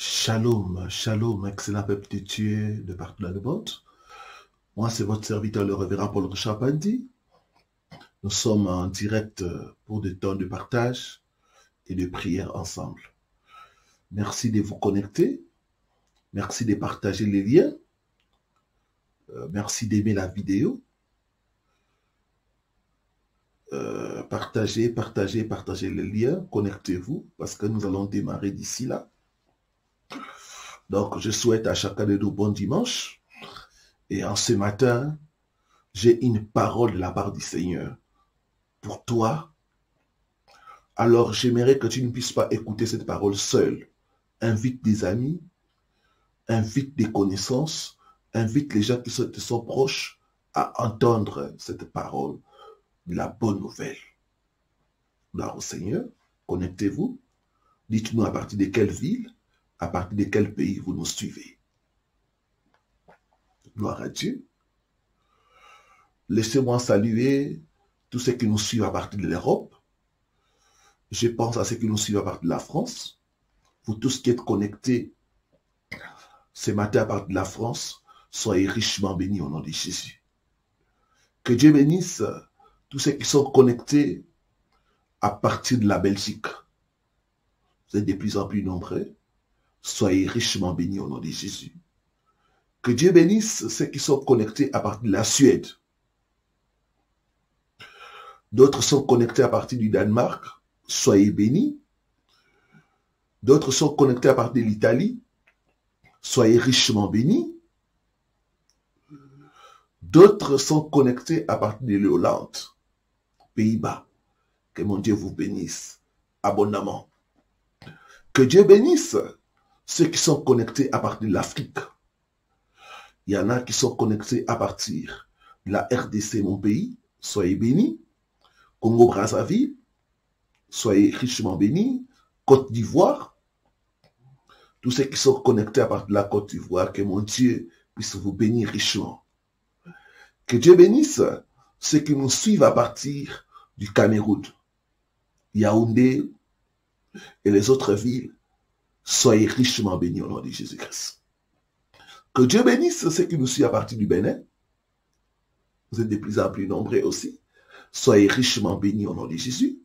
Shalom, shalom, excellent peuple de Dieu de partout dans le monde. Moi, c'est votre serviteur, le révérend Paul Richard Pandi. Nous sommes en direct pour des temps de partage et de prière ensemble. Merci de vous connecter. Merci de partager les liens. Merci d'aimer la vidéo. Partagez les liens. Connectez-vous parce que nous allons démarrer d'ici là. Donc, je souhaite à chacun de nous bon dimanche. Et en ce matin, j'ai une parole de la part du Seigneur pour toi. Alors, j'aimerais que tu ne puisses pas écouter cette parole seule. Invite des amis, invite des connaissances, invite les gens qui te sont proches à entendre cette parole de la bonne nouvelle. Gloire au Seigneur, connectez-vous. Dites-nous à partir de quelle ville, à partir de quel pays vous nous suivez. Gloire à Dieu. Laissez-moi saluer tous ceux qui nous suivent à partir de l'Europe. Je pense à ceux qui nous suivent à partir de la France. Vous tous qui êtes connectés ce matin à partir de la France, soyez richement bénis au nom de Jésus. Que Dieu bénisse tous ceux qui sont connectés à partir de la Belgique. Vous êtes de plus en plus nombreux. Soyez richement bénis au nom de Jésus. Que Dieu bénisse ceux qui sont connectés à partir de la Suède. D'autres sont connectés à partir du Danemark. Soyez bénis. D'autres sont connectés à partir de l'Italie. Soyez richement bénis. D'autres sont connectés à partir de l'Hollande, Pays-Bas. Que mon Dieu vous bénisse abondamment. Que Dieu bénisse ceux qui sont connectés à partir de l'Afrique. Il y en a qui sont connectés à partir de la RDC, mon pays. Soyez bénis. Congo-Brazzaville. Soyez richement bénis. Côte d'Ivoire. Tous ceux qui sont connectés à partir de la Côte d'Ivoire, que mon Dieu puisse vous bénir richement. Que Dieu bénisse ceux qui nous suivent à partir du Cameroun, Yaoundé et les autres villes. Soyez richement bénis au nom de Jésus-Christ. Que Dieu bénisse ceux qui nous suivent à partir du Bénin. Vous êtes de plus en plus nombreux aussi. Soyez richement bénis au nom de Jésus.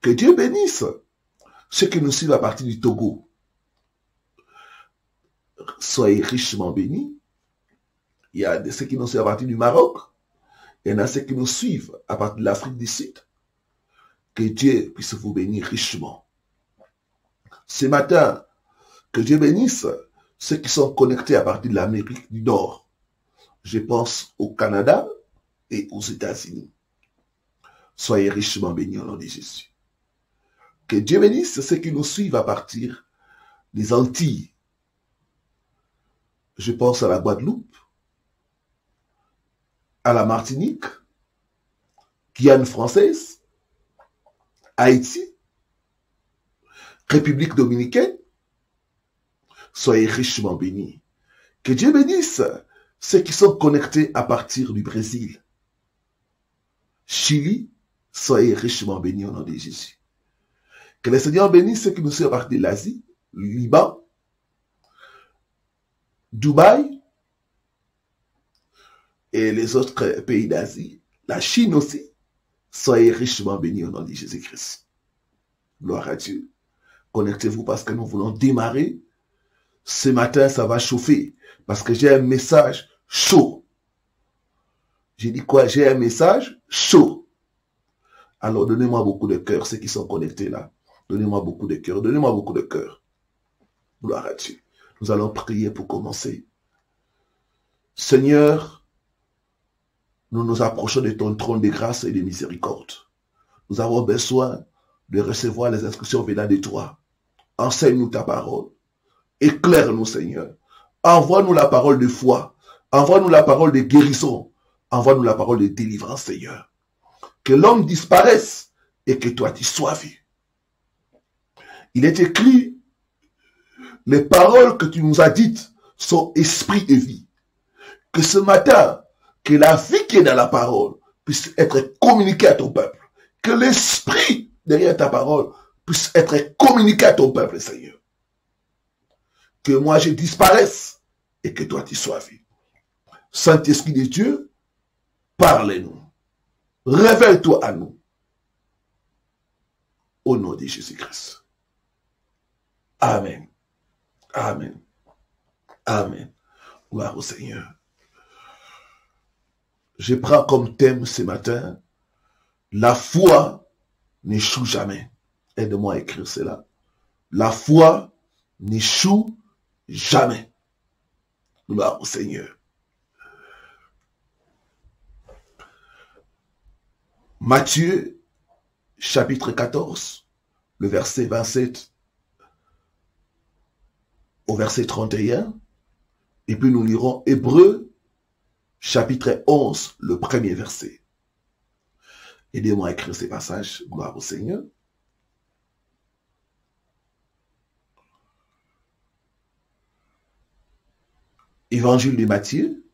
Que Dieu bénisse ceux qui nous suivent à partir du Togo. Soyez richement bénis. Il y a ceux qui nous suivent à partir du Maroc. Il y en a ceux qui nous suivent à partir de l'Afrique du Sud. Que Dieu puisse vous bénir richement. Ce matin, que Dieu bénisse ceux qui sont connectés à partir de l'Amérique du Nord. Je pense au Canada et aux États-Unis. Soyez richement bénis au nom de Jésus. Que Dieu bénisse ceux qui nous suivent à partir des Antilles. Je pense à la Guadeloupe, à la Martinique, Guyane française, Haïti, République dominicaine. Soyez richement bénis. Que Dieu bénisse ceux qui sont connectés à partir du Brésil. Chili, soyez richement bénis au nom de Jésus. Que le Seigneur bénisse ceux qui nous suivent à partir de l'Asie, le Liban, Dubaï et les autres pays d'Asie, la Chine aussi. Soyez richement bénis au nom de Jésus-Christ. Gloire à Dieu. Connectez-vous parce que nous voulons démarrer. Ce matin, ça va chauffer parce que j'ai un message chaud. J'ai dit quoi? J'ai un message chaud. Alors, donnez-moi beaucoup de cœur, ceux qui sont connectés là. Donnez-moi beaucoup de cœur. Donnez-moi beaucoup de cœur. Gloire à Dieu. Nous allons prier pour commencer. Seigneur, nous nous approchons de ton trône de grâce et de miséricorde. Nous avons besoin de recevoir les instructions venant de toi. Enseigne-nous ta parole. Éclaire-nous, Seigneur. Envoie-nous la parole de foi. Envoie-nous la parole de guérison. Envoie-nous la parole de délivrance, Seigneur. Que l'homme disparaisse et que toi tu sois vu. Il est écrit, les paroles que tu nous as dites sont esprit et vie. Que ce matin, que la vie qui est dans la parole puisse être communiquée à ton peuple. Que l'esprit derrière ta parole puisse être communiqué à ton peuple, Seigneur. que moi je disparaisse et que toi tu sois vu. Saint-Esprit de Dieu, parle-nous. Révèle-toi à nous. Au nom de Jésus-Christ. Amen. Amen. Amen. Gloire au Seigneur. Je prends comme thème ce matin, la foi n'échoue jamais. Aide-moi à écrire cela. La foi n'échoue jamais. Gloire au Seigneur. Matthieu, chapitre 14, le verset 27 au verset 31. Et puis nous lirons Hébreux, chapitre 11, le premier verset. Aidez-moi à écrire ces passages. Gloire au Seigneur. Évangile de Matthieu,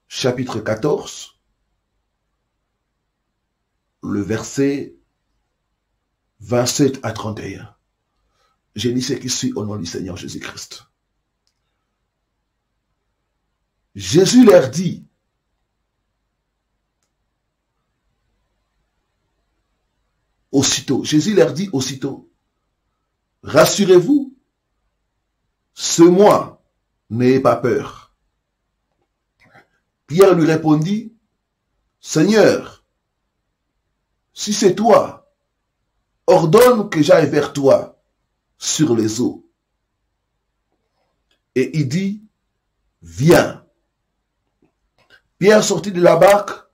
chapitre 14, le verset 27 à 31. Je lis ce qui suit au nom du Seigneur Jésus-Christ. Jésus leur dit, Jésus leur dit aussitôt, rassurez-vous, c'est moi, n'ayez pas peur. Pierre lui répondit, Seigneur, si c'est toi, ordonne que j'aille vers toi sur les eaux. Et il dit, viens. Pierre sortit de la barque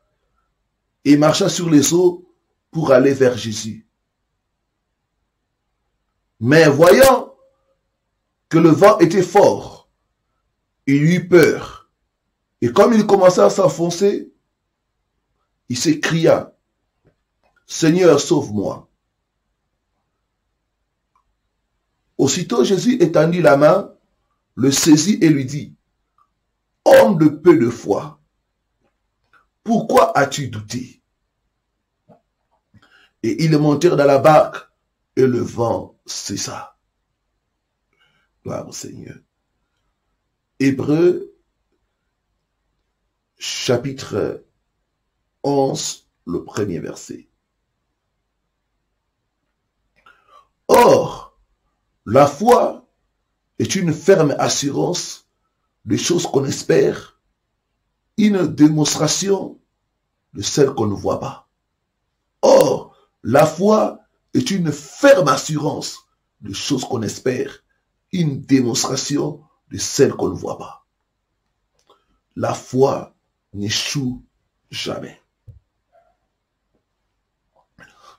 et marcha sur les eaux pour aller vers Jésus. Mais voyant que le vent était fort, il eut peur. Et comme il commença à s'enfoncer, il s'écria, Seigneur, sauve-moi. Aussitôt Jésus étendit la main, le saisit et lui dit, homme de peu de foi, pourquoi as-tu douté? Et ils montèrent dans la barque et le vent cessa. Gloire au Seigneur. Hébreux, chapitre 11, le premier verset. Or, la foi est une ferme assurance des choses qu'on espère, une démonstration de celles qu'on ne voit pas. Or, la foi est une ferme assurance de choses qu'on espère, une démonstration de celles qu'on ne voit pas. La foi n'échoue jamais.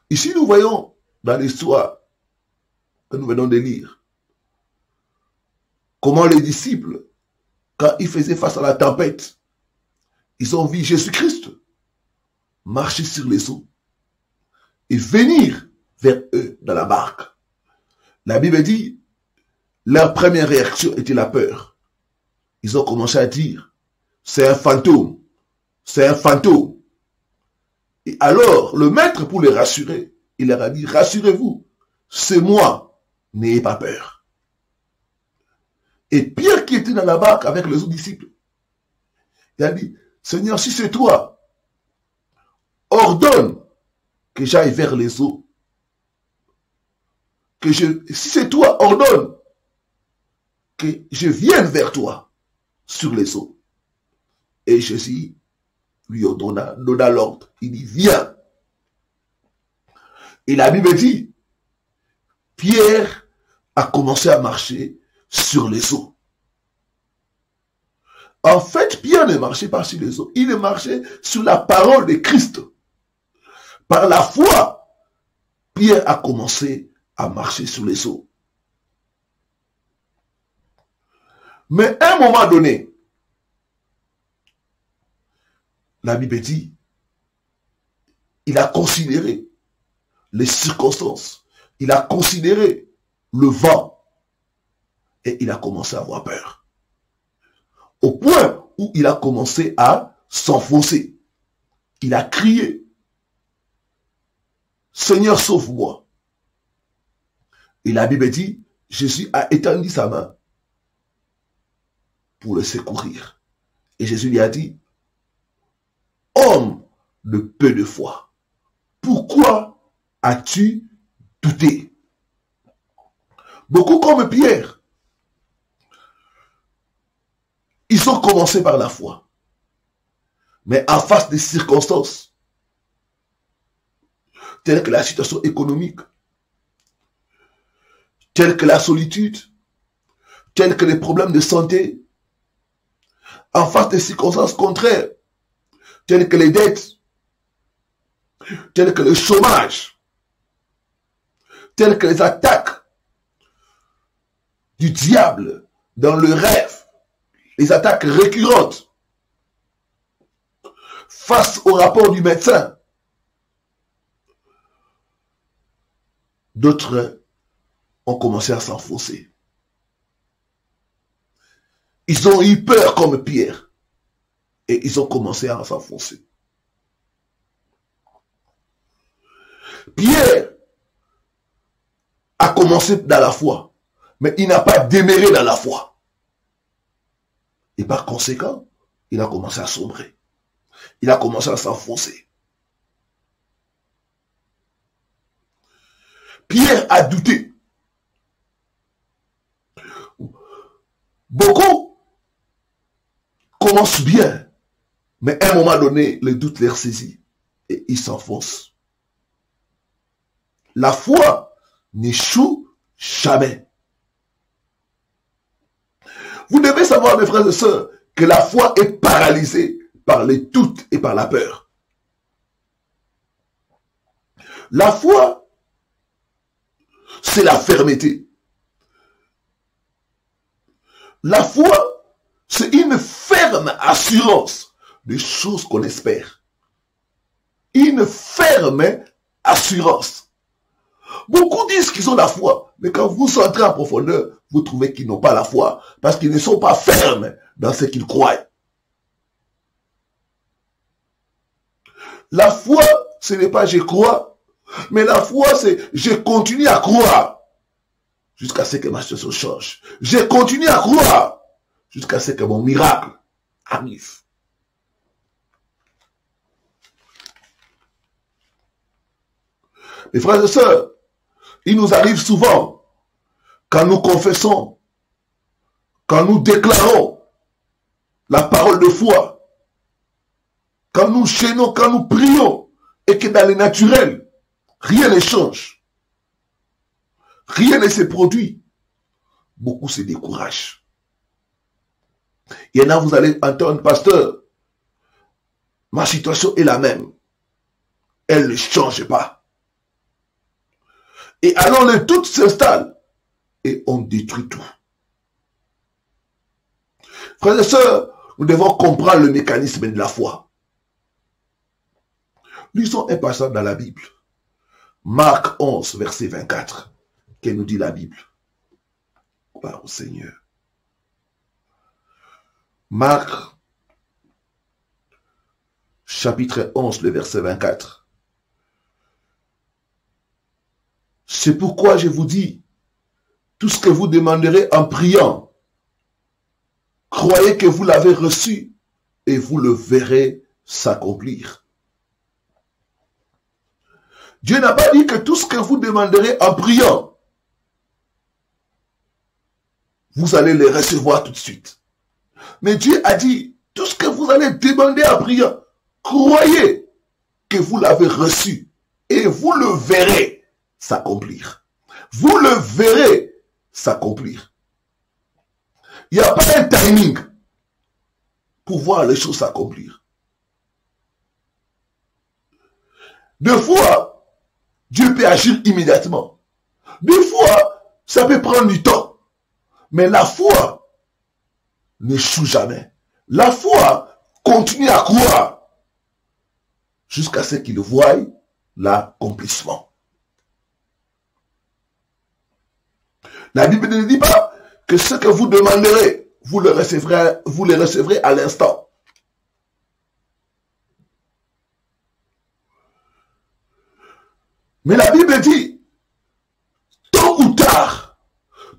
Ici, nous voyons dans l'histoire que nous venons de lire, comment les disciples, quand ils faisaient face à la tempête, ils ont vu Jésus-Christ marcher sur les eaux et venir vers eux dans la barque. La Bible dit, leur première réaction était la peur. Ils ont commencé à dire, c'est un fantôme, c'est un fantôme. Et alors, le maître, pour les rassurer, il leur a dit, rassurez-vous, c'est moi, n'ayez pas peur. Et Pierre qui était dans la barque avec les autres disciples, il a dit, Seigneur, si c'est toi, ordonne que j'aille vers les eaux. Si c'est toi, ordonne que je vienne vers toi sur les eaux. Et Jésus lui donna l'ordre. Il dit, viens. Et la Bible dit, Pierre a commencé à marcher sur les eaux. En fait, Pierre ne marchait pas sur les eaux. Il marchait sur la parole de Christ. Par la foi, Pierre a commencé à marcher sur les eaux. Mais à un moment donné, la Bible dit, il a considéré les circonstances, il a considéré le vent et il a commencé à avoir peur. Au point où il a commencé à s'enfoncer. Il a crié. Seigneur, sauve-moi. Et la Bible dit, Jésus a étendu sa main pour le secourir. Et Jésus lui a dit, homme de peu de foi, pourquoi as-tu douté? Beaucoup comme Pierre, ils ont commencé par la foi. Mais en face des circonstances, telles que la situation économique, telles que la solitude, telles que les problèmes de santé, en face des circonstances contraires, telles que les dettes, telles que le chômage, telles que les attaques du diable dans le rêve, les attaques récurrentes, face au rapport du médecin, d'autres ont commencé à s'enfoncer. Ils ont eu peur comme Pierre et ils ont commencé à s'enfoncer. Pierre a commencé dans la foi, mais il n'a pas déméré dans la foi. Et par conséquent, il a commencé à sombrer. Il a commencé à s'enfoncer. Pierre a douté. Beaucoup commencent bien, mais à un moment donné, le doute les saisit et ils s'enfoncent. La foi n'échoue jamais. Vous devez savoir, mes frères et sœurs, que la foi est paralysée par les doutes et par la peur. La foi, c'est la fermeté. La foi, c'est une ferme assurance des choses qu'on espère. Une ferme assurance. Beaucoup disent qu'ils ont la foi, mais quand vous entrez en profondeur, vous trouvez qu'ils n'ont pas la foi, parce qu'ils ne sont pas fermes dans ce qu'ils croient. La foi, ce n'est pas je crois, mais la foi, c'est je continue à croire jusqu'à ce que ma situation change. Je continue à croire jusqu'à ce que mon miracle arrive. Mes frères et sœurs, il nous arrive souvent, quand nous confessons, quand nous déclarons la parole de foi, quand nous chaînons, quand nous prions, et que dans le naturel, rien ne change, rien ne se produit, beaucoup se découragent. Il y en a, vous allez entendre, pasteur, ma situation est la même, elle ne change pas. Et alors le doute s'installe et on détruit tout. Frères et sœurs, nous devons comprendre le mécanisme de la foi. Lisons un passage dans la Bible. Marc 11, verset 24. Que nous dit la Bible? Gloire au Seigneur. Marc, chapitre 11, le verset 24. C'est pourquoi je vous dis, tout ce que vous demanderez en priant, croyez que vous l'avez reçu et vous le verrez s'accomplir. Dieu n'a pas dit que tout ce que vous demanderez en priant, vous allez le recevoir tout de suite. Mais Dieu a dit, tout ce que vous allez demander en priant, croyez que vous l'avez reçu et vous le verrez s'accomplir. Vous le verrez s'accomplir. Il n'y a pas un timing pour voir les choses s'accomplir. Des fois, Dieu peut agir immédiatement. Des fois, ça peut prendre du temps. Mais la foi n'échoue jamais. La foi continue à croire jusqu'à ce qu'il voie l'accomplissement. La Bible ne dit pas que ce que vous demanderez, vous le recevrez à l'instant. Mais la Bible dit, tôt ou tard,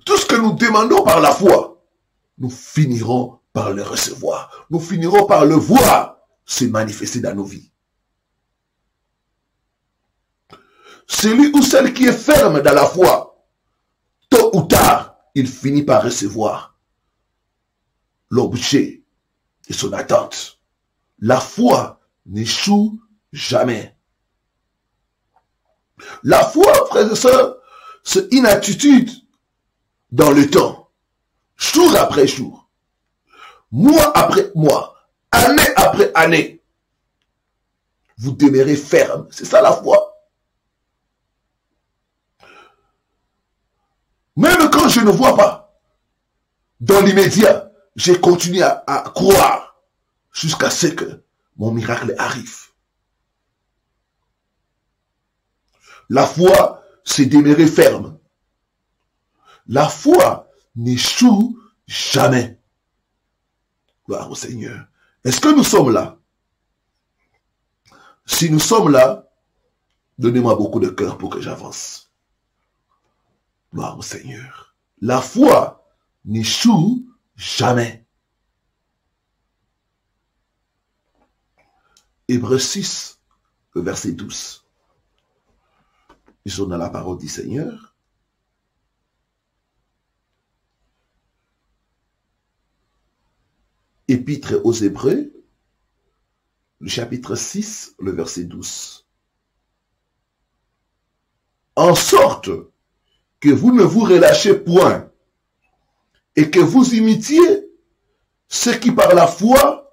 tout ce que nous demandons par la foi, nous finirons par le recevoir. Nous finirons par le voir se manifester dans nos vies. Celui ou celle qui est ferme dans la foi, tôt ou tard, il finit par recevoir l'objet de son attente. La foi n'échoue jamais. La foi, frères et sœurs, c'est une attitude dans le temps, jour après jour, mois après mois, année après année. Vous demeurez ferme. C'est ça la foi. Même quand je ne vois pas, dans l'immédiat, j'ai continué à croire jusqu'à ce que mon miracle arrive. La foi, c'est demeurer ferme. La foi n'échoue jamais. Gloire au Seigneur. Est-ce que nous sommes là? Si nous sommes là, donnez-moi beaucoup de cœur pour que j'avance. Gloire au Seigneur. La foi n'échoue jamais. Hébreux 6, le verset 12. Ils sont dans la parole du Seigneur. Épître aux Hébreux, le chapitre 6, le verset 12. En sorte que vous ne vous relâchez point et que vous imitiez ceux qui par la foi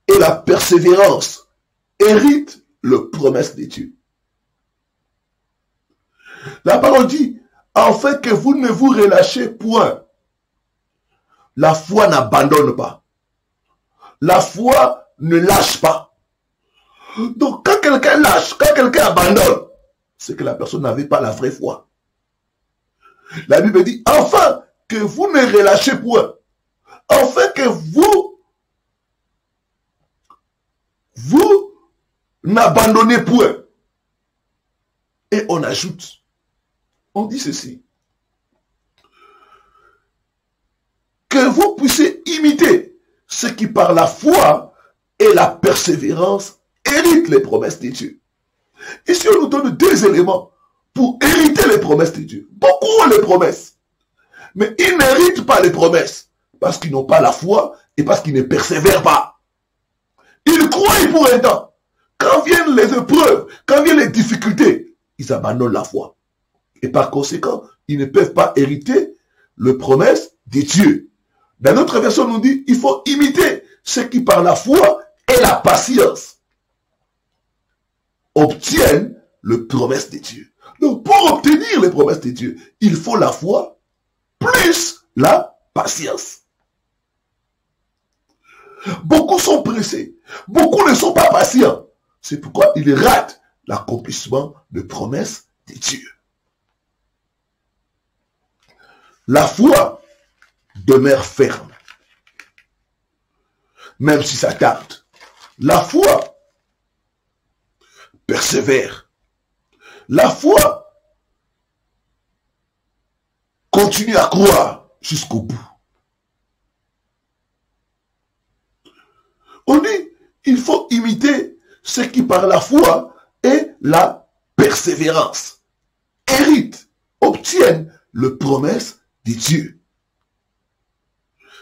et la persévérance héritent les promesses de Dieu. La parole dit, afin que vous ne vous relâchez point. La foi n'abandonne pas. La foi ne lâche pas. Donc quand quelqu'un lâche, quand quelqu'un abandonne, c'est que la personne n'avait pas la vraie foi. La Bible dit, afin que vous ne relâchez point, afin que vous n'abandonnez point. Et on ajoute, on dit ceci, que vous puissiez imiter ce qui par la foi et la persévérance héritent les promesses de Dieu. Ici, on nous donne deux éléments pour hériter les promesses de Dieu. Beaucoup ont les promesses, mais ils n'héritent pas les promesses parce qu'ils n'ont pas la foi et parce qu'ils ne persévèrent pas. Ils croient pour un temps. Quand viennent les épreuves, quand viennent les difficultés, ils abandonnent la foi. Et par conséquent, ils ne peuvent pas hériter les promesses de Dieu. Dans notre version, on nous dit, il faut imiter ceux qui par la foi et la patience obtiennent les promesses de Dieu. Donc, pour obtenir les promesses de Dieu, il faut la foi plus la patience. Beaucoup sont pressés. Beaucoup ne sont pas patients. C'est pourquoi ils ratent l'accomplissement de promesses de Dieu. La foi demeure ferme. Même si ça tarde. La foi persévère. La foi continue à croire jusqu'au bout. On dit, il faut imiter ce qui par la foi et la persévérance héritent, obtiennent les promesses de Dieu.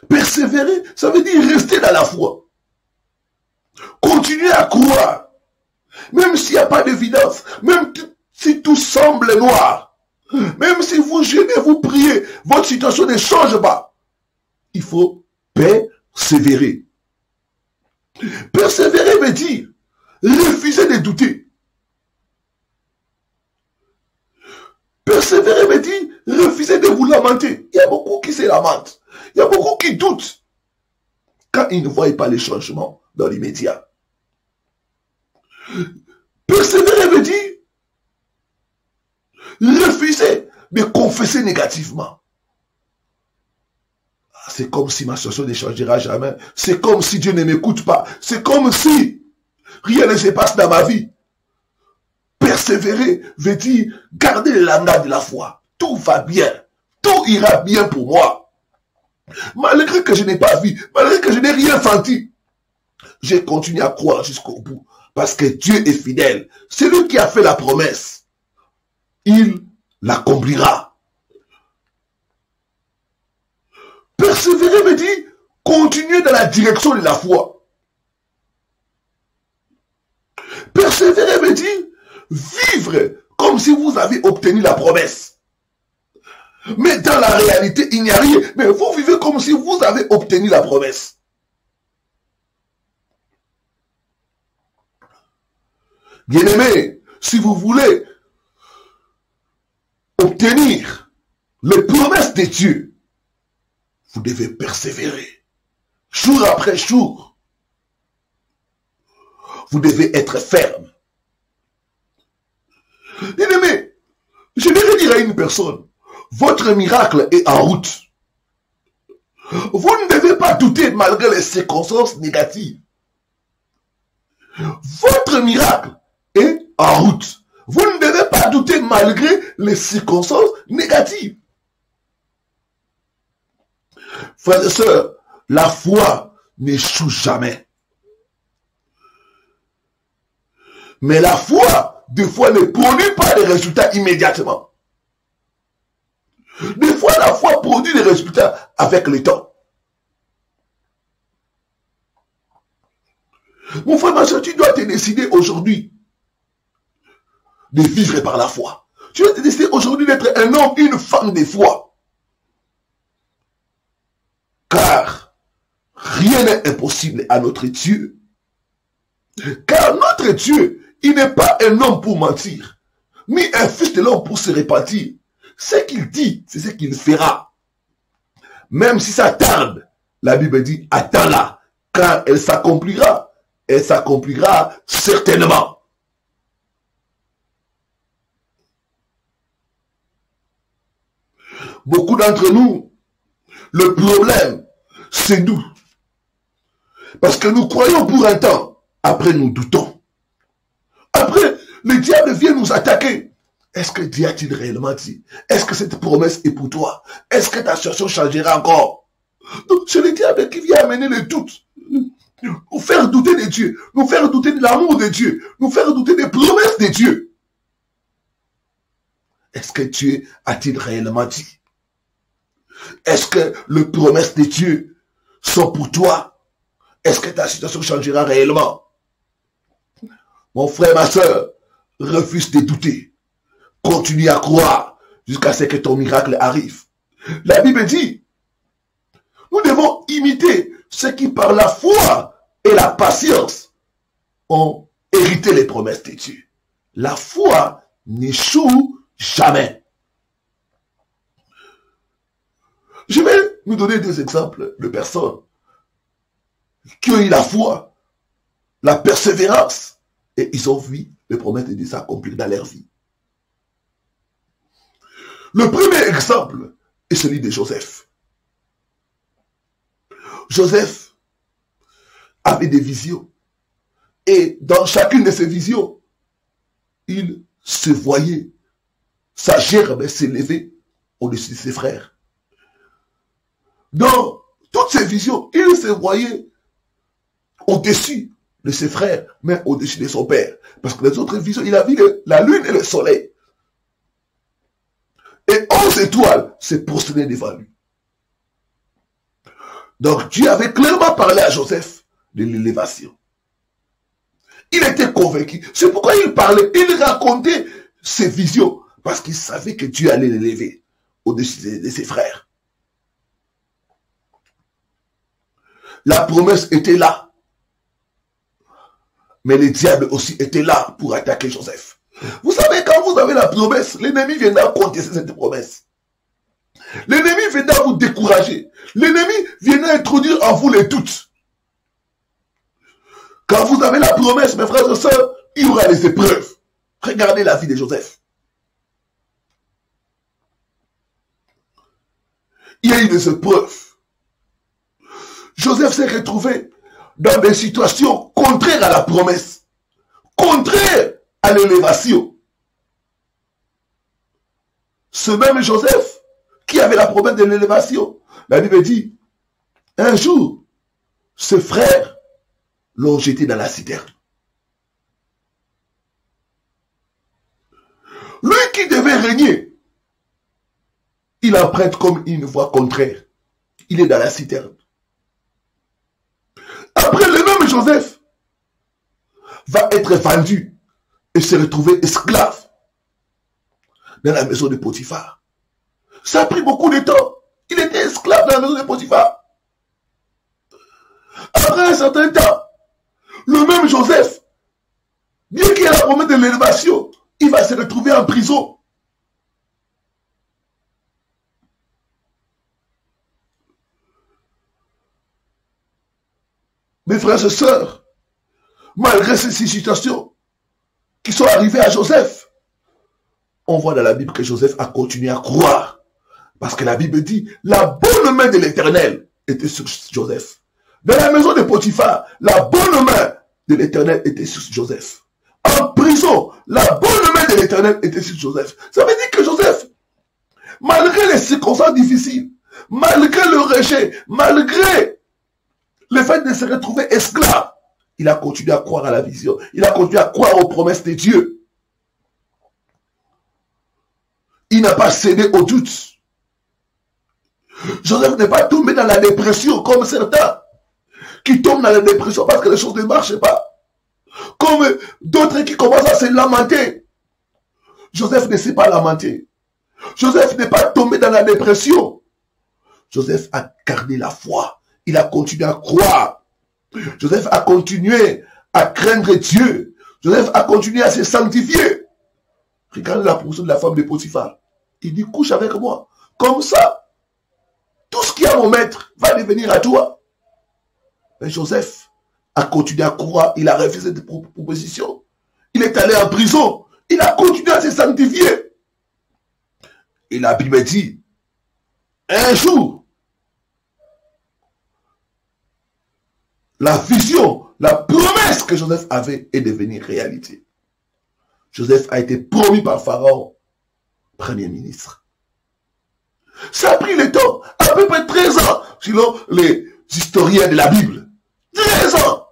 Persévérer, ça veut dire rester dans la foi. Continuer à croire. Même s'il n'y a pas d'évidence, même si tout semble noir, même si vous gênez, vous priez, votre situation ne change pas. Il faut persévérer. Persévérer veut dire refuser de douter. Persévérer veut dire refuser de vous lamenter. Il y a beaucoup qui se lamentent. Il y a beaucoup qui doutent quand ils ne voient pas les changements dans l'immédiat. Persévérer veut dire refuser de confesser négativement. C'est comme si ma situation ne changera jamais. C'est comme si Dieu ne m'écoute pas. C'est comme si rien ne se passe dans ma vie. Persévérer veut dire garder le langage de la foi. Tout va bien. Tout ira bien pour moi. Malgré que je n'ai pas vu, malgré que je n'ai rien senti, j'ai continué à croire jusqu'au bout. Parce que Dieu est fidèle. C'est lui qui a fait la promesse. Il l'accomplira. Persévérer veut dire continuer dans la direction de la foi. Persévérer veut dire vivre comme si vous avez obtenu la promesse. Mais dans la réalité, il n'y a rien. Mais vous vivez comme si vous avez obtenu la promesse. Bien-aimés, si vous voulez obtenir les promesses de Dieu, vous devez persévérer. Jour après jour. Vous devez être ferme. Bien-aimés, je vais dire à une personne, votre miracle est en route. Vous ne devez pas douter malgré les circonstances négatives. Votre miracle est en route. Vous ne devez pas douter malgré les circonstances négatives. Frères et sœurs, la foi n'échoue jamais. Mais la foi, des fois, ne produit pas les résultats immédiatement. Des fois, la foi produit des résultats avec le temps. Mon frère, ma soeur, tu dois te décider aujourd'hui de vivre par la foi. Tu dois te décider aujourd'hui d'être un homme, une femme de foi. Car rien n'est impossible à notre Dieu. Car notre Dieu, il n'est pas un homme pour mentir, ni un fils de l'homme pour se repentir. Ce qu'il dit, c'est ce qu'il fera. Même si ça tarde, la Bible dit, attends-la, car elle s'accomplira. Elle s'accomplira certainement. Beaucoup d'entre nous, le problème, c'est nous. Parce que nous croyons pour un temps, après nous doutons. Après, le diable vient nous attaquer. Est-ce que Dieu a-t-il réellement dit? Est-ce que cette promesse est pour toi? Est-ce que ta situation changera encore? Donc, c'est le diable qui vient amener le doute. Nous faire douter de Dieu. Nous faire douter de l'amour de Dieu. Nous faire douter des promesses de Dieu. Est-ce que Dieu a-t-il réellement dit? Est-ce que les promesses de Dieu sont pour toi? Est-ce que ta situation changera réellement? Mon frère, ma soeur, refuse de douter. Continue à croire jusqu'à ce que ton miracle arrive. La Bible dit, nous devons imiter ceux qui par la foi et la patience ont hérité les promesses de Dieu. La foi n'échoue jamais. Je vais nous donner deux exemples de personnes qui ont eu la foi, la persévérance, et ils ont vu les promesses de Dieu s'accomplir dans leur vie. Le premier exemple est celui de Joseph. Joseph avait des visions. Et dans chacune de ces visions, il se voyait, sa gerbe s'élevait au-dessus de ses frères. Dans toutes ces visions, il se voyait au-dessus de ses frères, mais au-dessus de son père. Parce que les autres visions, il a vu la lune et le soleil. Et 11 étoiles se prosternaient devant lui. Donc Dieu avait clairement parlé à Joseph de l'élévation. Il était convaincu. C'est pourquoi il parlait, il racontait ses visions. Parce qu'il savait que Dieu allait l'élever au-dessus de ses frères. La promesse était là. Mais le diable aussi était là pour attaquer Joseph. Vous savez, quand vous avez la promesse, l'ennemi viendra contester cette promesse. L'ennemi viendra vous décourager. L'ennemi viendra introduire en vous les doutes. Quand vous avez la promesse, mes frères et sœurs, il y aura des épreuves. Regardez la vie de Joseph. Il y a eu des épreuves. Joseph s'est retrouvé dans des situations contraires à la promesse, contraires à l'élévation. ce même Joseph qui avait la promesse de l'élévation. La Bible dit, un jour, ses frères l'ont jeté dans la citerne. Lui qui devait régner, il emprunte comme une voie contraire. Il est dans la citerne. Après, le même Joseph va être vendu et se retrouver esclave dans la maison de Potiphar. Ça a pris beaucoup de temps. Il était esclave dans la maison de Potiphar. Après un certain temps, le même Joseph, bien qu'il ait la promesse de l'élévation, il va se retrouver en prison. Mes frères et sœurs, malgré ces situations qui sont arrivées à Joseph, on voit dans la Bible que Joseph a continué à croire. Parce que la Bible dit, la bonne main de l'Éternel était sur Joseph. Dans la maison de Potiphar, la bonne main de l'Éternel était sur Joseph. En prison, la bonne main de l'Éternel était sur Joseph. Ça veut dire que Joseph, malgré les circonstances difficiles, malgré le rejet, malgré le fait de se retrouver esclave, il a continué à croire à la vision. Il a continué à croire aux promesses de Dieu. Il n'a pas cédé aux doutes. Joseph n'est pas tombé dans la dépression comme certains qui tombent dans la dépression parce que les choses ne marchent pas. Comme d'autres qui commencent à se lamenter. Joseph ne s'est pas lamenté. Joseph n'est pas tombé dans la dépression. Joseph a gardé la foi. Il a continué à croire. Joseph a continué à craindre Dieu. Joseph a continué à se sanctifier. Regardez la position de la femme de Potiphar. Il dit, couche avec moi. Comme ça, tout ce qui est à mon maître va devenir à toi. Mais Joseph a continué à croire. Il a refusé cette proposition. Il est allé en prison. Il a continué à se sanctifier. Et la Bible dit, un jour, la vision, la promesse que Joseph avait est devenue réalité. Joseph a été promu par Pharaon, premier ministre. Ça a pris le temps, à peu près 13 ans, selon les historiens de la Bible. 13 ans,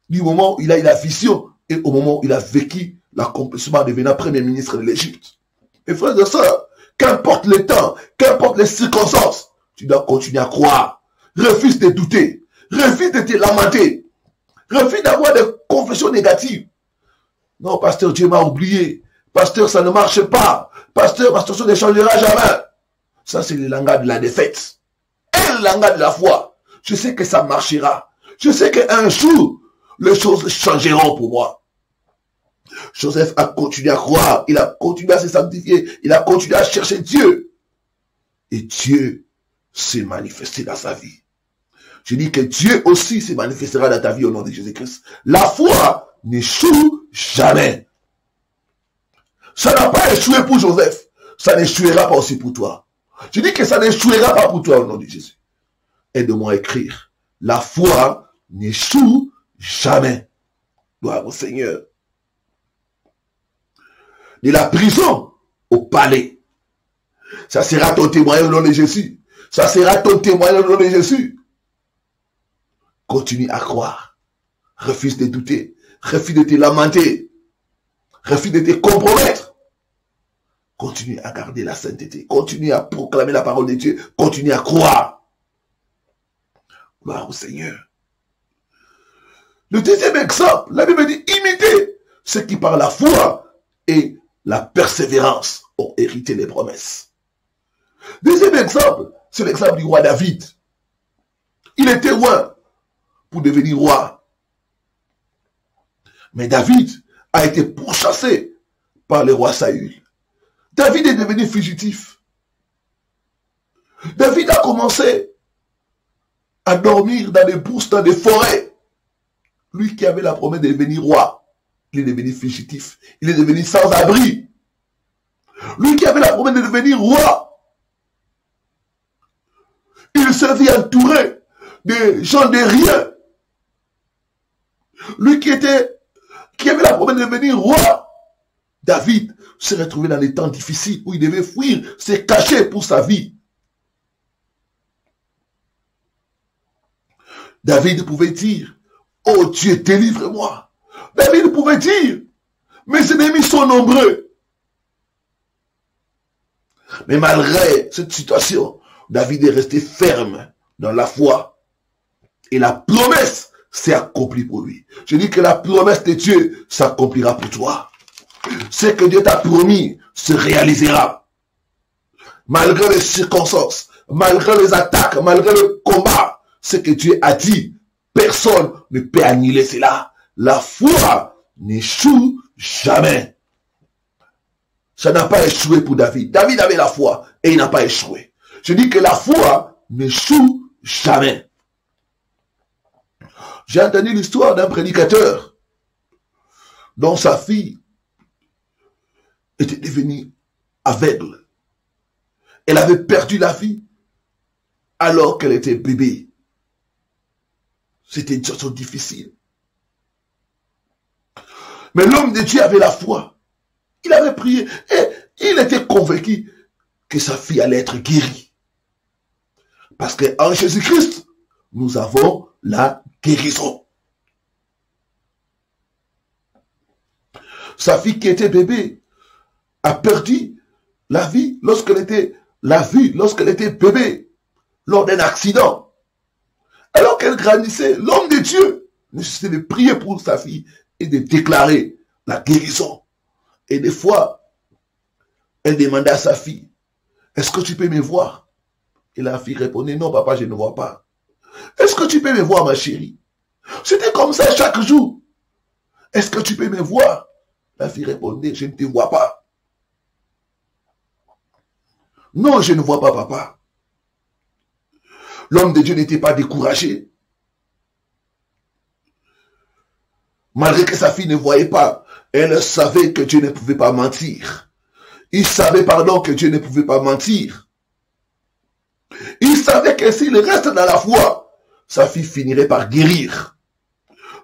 du moment où il a eu la vision et au moment où il a vécu l'accomplissement devenant premier ministre de l'Égypte. Mes frères et sœurs, qu'importe le temps, qu'importe les circonstances, tu dois continuer à croire. Refuse de douter. Refuse de te lamenter. Refuse d'avoir des confessions négatives. Non, pasteur, Dieu m'a oublié. Pasteur, ça ne marche pas. Pasteur, ma situation ne changera jamais. Ça, c'est le langage de la défaite. Et le langage de la foi. Je sais que ça marchera. Je sais qu'un jour, les choses changeront pour moi. Joseph a continué à croire. Il a continué à se sanctifier. Il a continué à chercher Dieu. Et Dieu s'est manifesté dans sa vie. Je dis que Dieu aussi se manifestera dans ta vie au nom de Jésus-Christ. La foi n'échoue jamais. Ça n'a pas échoué pour Joseph. Ça n'échouera pas aussi pour toi. Je dis que ça n'échouera pas pour toi au nom de Jésus. Aide-moi à écrire. La foi n'échoue jamais. Gloire au Seigneur. De la prison au palais. Ça sera ton témoignage au nom de Jésus. Ça sera ton témoignage au nom de Jésus. Continue à croire. Refuse de douter. Refuse de te lamenter. Refuse de te compromettre. Continue à garder la sainteté. Continue à proclamer la parole de Dieu. Continue à croire. Gloire au Seigneur. Le deuxième exemple, la Bible dit, imitez ceux qui par la foi et la persévérance ont hérité les promesses. Deuxième exemple, c'est l'exemple du roi David. Il était loin pour devenir roi. Mais David a été pourchassé par le roi Saül. David est devenu fugitif. David a commencé à dormir dans des bourses, dans des forêts. Lui qui avait la promesse de devenir roi, il est devenu fugitif. Il est devenu sans abri. Lui qui avait la promesse de devenir roi, il se vit entouré de gens de rien. Lui qui avait la promesse de devenir roi, David s'est retrouvé dans des temps difficiles où il devait fuir, s'est caché pour sa vie. David pouvait dire, oh Dieu, délivre-moi. David pouvait dire, mes ennemis sont nombreux. Mais malgré cette situation, David est resté ferme dans la foi. Et la promesse s'est accomplie pour lui. Je dis que la promesse de Dieu s'accomplira pour toi. Ce que Dieu t'a promis se réalisera. Malgré les circonstances, malgré les attaques, malgré le combat, ce que Dieu a dit, personne ne peut annuler cela. La foi n'échoue jamais. Ça n'a pas échoué pour David. David avait la foi et il n'a pas échoué. Je dis que la foi n'échoue jamais. J'ai entendu l'histoire d'un prédicateur dont sa fille était devenue aveugle. Elle avait perdu la vie alors qu'elle était bébé. C'était une situation difficile. Mais l'homme de Dieu avait la foi. Il avait prié et il était convaincu que sa fille allait être guérie. Parce qu'en Jésus-Christ, nous avons la guérison. Sa fille qui était bébé a perdu la vie lorsqu'elle était bébé lors d'un accident. Alors qu'elle grandissait, l'homme de Dieu nécessitait de prier pour sa fille et de déclarer la guérison. Et des fois, elle demandait à sa fille, est-ce que tu peux me voir? Et la fille répondait, non papa, je ne vois pas. Est-ce que tu peux me voir ma chérie? C'était comme ça chaque jour. Est-ce que tu peux me voir? La fille répondait, je ne te vois pas. Non, je ne vois pas papa. L'homme de Dieu n'était pas découragé. Malgré que sa fille ne voyait pas, elle savait que Dieu ne pouvait pas mentir. Il savait, que Dieu ne pouvait pas mentir. Il savait que s'il reste dans la foi, sa fille finirait par guérir.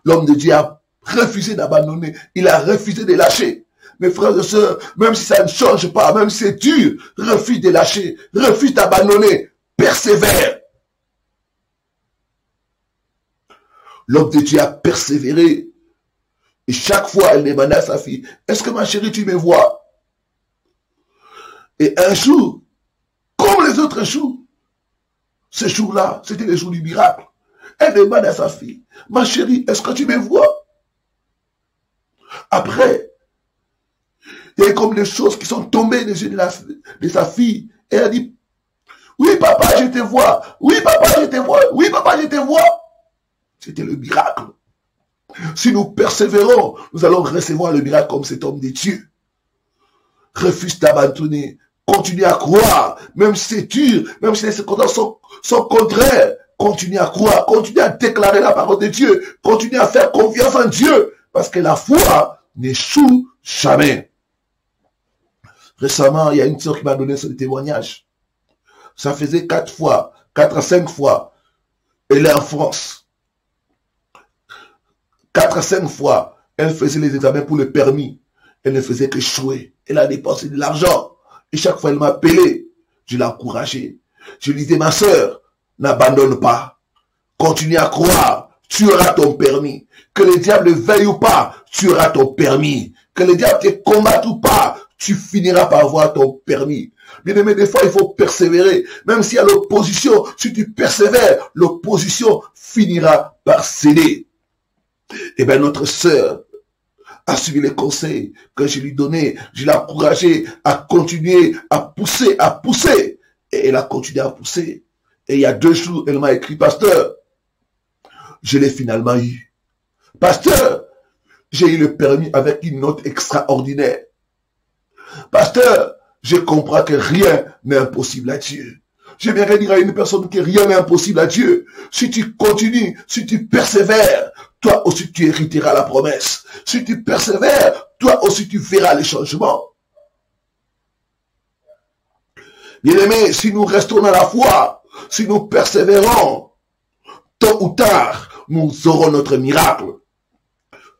L'homme de Dieu a refusé d'abandonner. Il a refusé de lâcher. Mes frères et sœurs, même si ça ne change pas, même si c'est dur, refuse de lâcher, refuse d'abandonner, persévère. L'homme de Dieu a persévéré. Et chaque fois, elle demandait à sa fille, est-ce que ma chérie, tu me vois? Et un jour, comme les autres jours, ce jour-là, c'était le jour du miracle. Elle demande à sa fille, ma chérie, est-ce que tu me vois? Après, il y a comme des choses qui sont tombées des yeux de sa fille. Et elle dit, oui papa, je te vois. Oui papa, je te vois. Oui papa, je te vois. C'était le miracle. Si nous persévérons, nous allons recevoir le miracle comme cet homme de Dieu. Refuse d'abandonner. Continue à croire. Même si c'est dur, même si les circonstances sont contraires. Continue à croire. Continue à déclarer la parole de Dieu. Continue à faire confiance en Dieu. Parce que la foi n'échoue jamais. Récemment, il y a une sœur qui m'a donné ce témoignage. Ça faisait 4 à 5 fois. Elle est en France. 4 à 5 fois, elle faisait les examens pour le permis. Elle ne faisait que échouer. Elle a dépensé de l'argent. Et chaque fois, elle m'appelait. Je l'encourageais. Je lui disais, ma sœur, n'abandonne pas. Continue à croire. Tu auras ton permis. Que le diable veille ou pas, tu auras ton permis. Que le diable te combatte ou pas, tu finiras par avoir ton permis. Bien aimé, des fois, il faut persévérer. Même s'il y a l'opposition, si tu persévères, l'opposition finira par céder. Eh bien, notre sœur a suivi les conseils que je lui donnais. Je l'ai encouragée à continuer, à pousser. Et elle a continué à pousser. Et il y a 2 jours, elle m'a écrit, pasteur, je l'ai finalement eu. Pasteur, j'ai eu le permis avec une note extraordinaire. Pasteur, je comprends que rien n'est impossible à Dieu. J'aimerais dire à une personne que rien n'est impossible à Dieu. Si tu continues, si tu persévères, toi aussi tu hériteras la promesse. Si tu persévères, toi aussi tu verras les changements. Bien-aimés, si nous restons dans la foi, si nous persévérons, tôt ou tard, nous aurons notre miracle.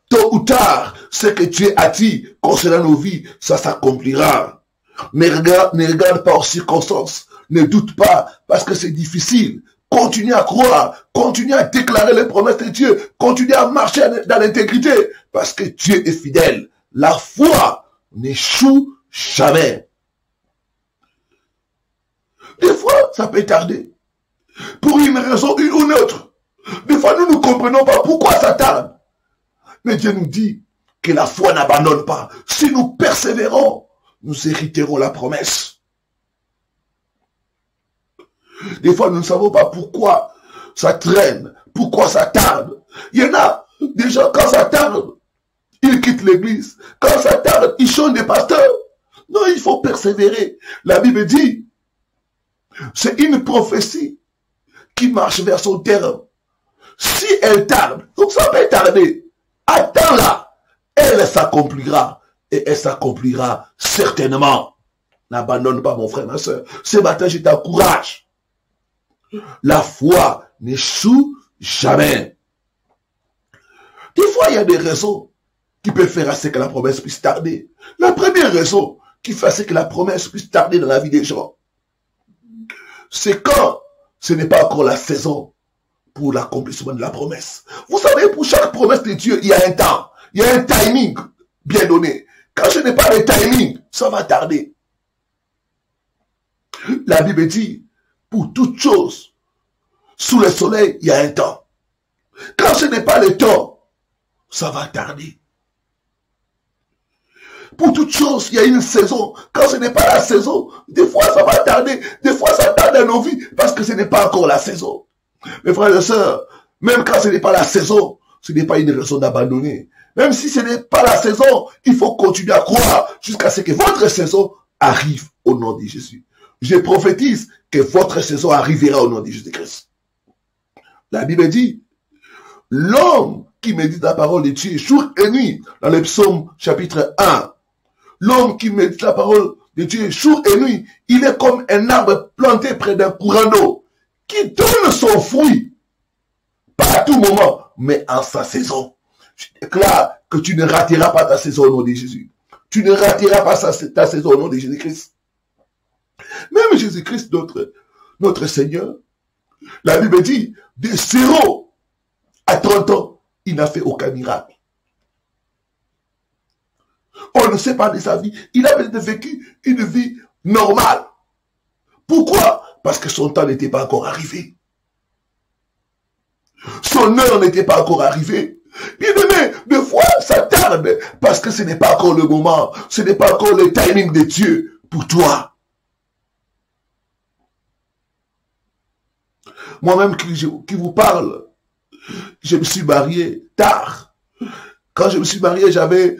tôt ou tard, ce que Dieu a dit concernant nos vies, ça s'accomplira. Ne regarde pas aux circonstances. Ne doute pas parce que c'est difficile. Continue à croire. Continue à déclarer les promesses de Dieu. Continue à marcher dans l'intégrité parce que Dieu est fidèle. La foi n'échoue jamais. Des fois, ça peut tarder. Pour une raison, une ou une autre. Des fois, nous ne comprenons pas pourquoi ça tarde. Mais Dieu nous dit que la foi n'abandonne pas. Si nous persévérons, nous hériterons la promesse. Des fois, nous ne savons pas pourquoi ça traîne, pourquoi ça tarde. Il y en a des gens, quand ça tarde, ils quittent l'église. Quand ça tarde, ils changent de pasteur. Non, il faut persévérer. La Bible dit, c'est une prophétie qui marche vers son terme. Si elle tarde, donc ça peut tarder. Attends-la, elle s'accomplira. Et elle s'accomplira certainement. N'abandonne pas mon frère, ma soeur. Ce matin, je t'encourage. La foi n'échoue jamais. Des fois, il y a des raisons qui peuvent faire à ce que la promesse puisse tarder. La première raison qui fait à ce que la promesse puisse tarder dans la vie des gens, c'est quand ce n'est pas encore la saison pour l'accomplissement de la promesse. Vous savez, pour chaque promesse de Dieu, il y a un temps, il y a un timing bien donné. Quand ce n'est pas le timing, ça va tarder. La Bible dit, pour toute chose, sous le soleil, il y a un temps. Quand ce n'est pas le temps, ça va tarder. Pour toute chose, il y a une saison. Quand ce n'est pas la saison, des fois ça va tarder. Des fois ça tarde dans nos vies parce que ce n'est pas encore la saison. Mes frères et sœurs, même quand ce n'est pas la saison, ce n'est pas une raison d'abandonner. Même si ce n'est pas la saison, il faut continuer à croire jusqu'à ce que votre saison arrive au nom de Jésus. Je prophétise que votre saison arrivera au nom de Jésus-Christ. La Bible dit, l'homme qui médite la parole de Dieu jour et nuit, dans le psaume chapitre 1, l'homme qui médite la parole de Dieu jour et nuit, il est comme un arbre planté près d'un courant d'eau, qui donne son fruit, pas à tout moment, mais en sa saison. Je déclare que tu ne rateras pas ta saison au nom de Jésus. Tu ne rateras pas ta saison au nom de Jésus-Christ. Même Jésus-Christ, notre Seigneur, la Bible dit, de 0 à 30 ans, il n'a fait aucun miracle. On ne sait pas de sa vie. Il a vécu une vie normale. Pourquoi? Parce que son temps n'était pas encore arrivé. Son heure n'était pas encore arrivée. Bien aimé, des fois, ça tarde parce que ce n'est pas encore le moment. Ce n'est pas encore le timing de Dieu pour toi. Moi-même qui vous parle, je me suis marié tard. Quand je me suis marié, j'avais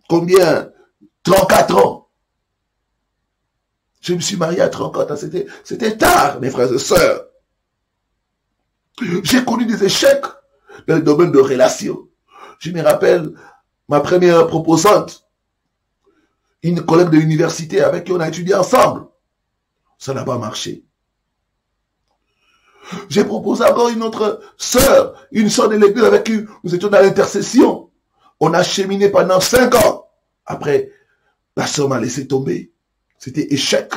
combien? 34 ans. Je me suis marié à 34 ans. C'était tard, mes frères et sœurs. J'ai connu des échecs dans le domaine de relations. Je me rappelle ma première proposante, une collègue de l'université avec qui on a étudié ensemble. Ça n'a pas marché. J'ai proposé encore une autre sœur, une sœur de l'église avec qui nous étions dans l'intercession. On a cheminé pendant 5 ans. Après, la sœur m'a laissé tomber. C'était échec.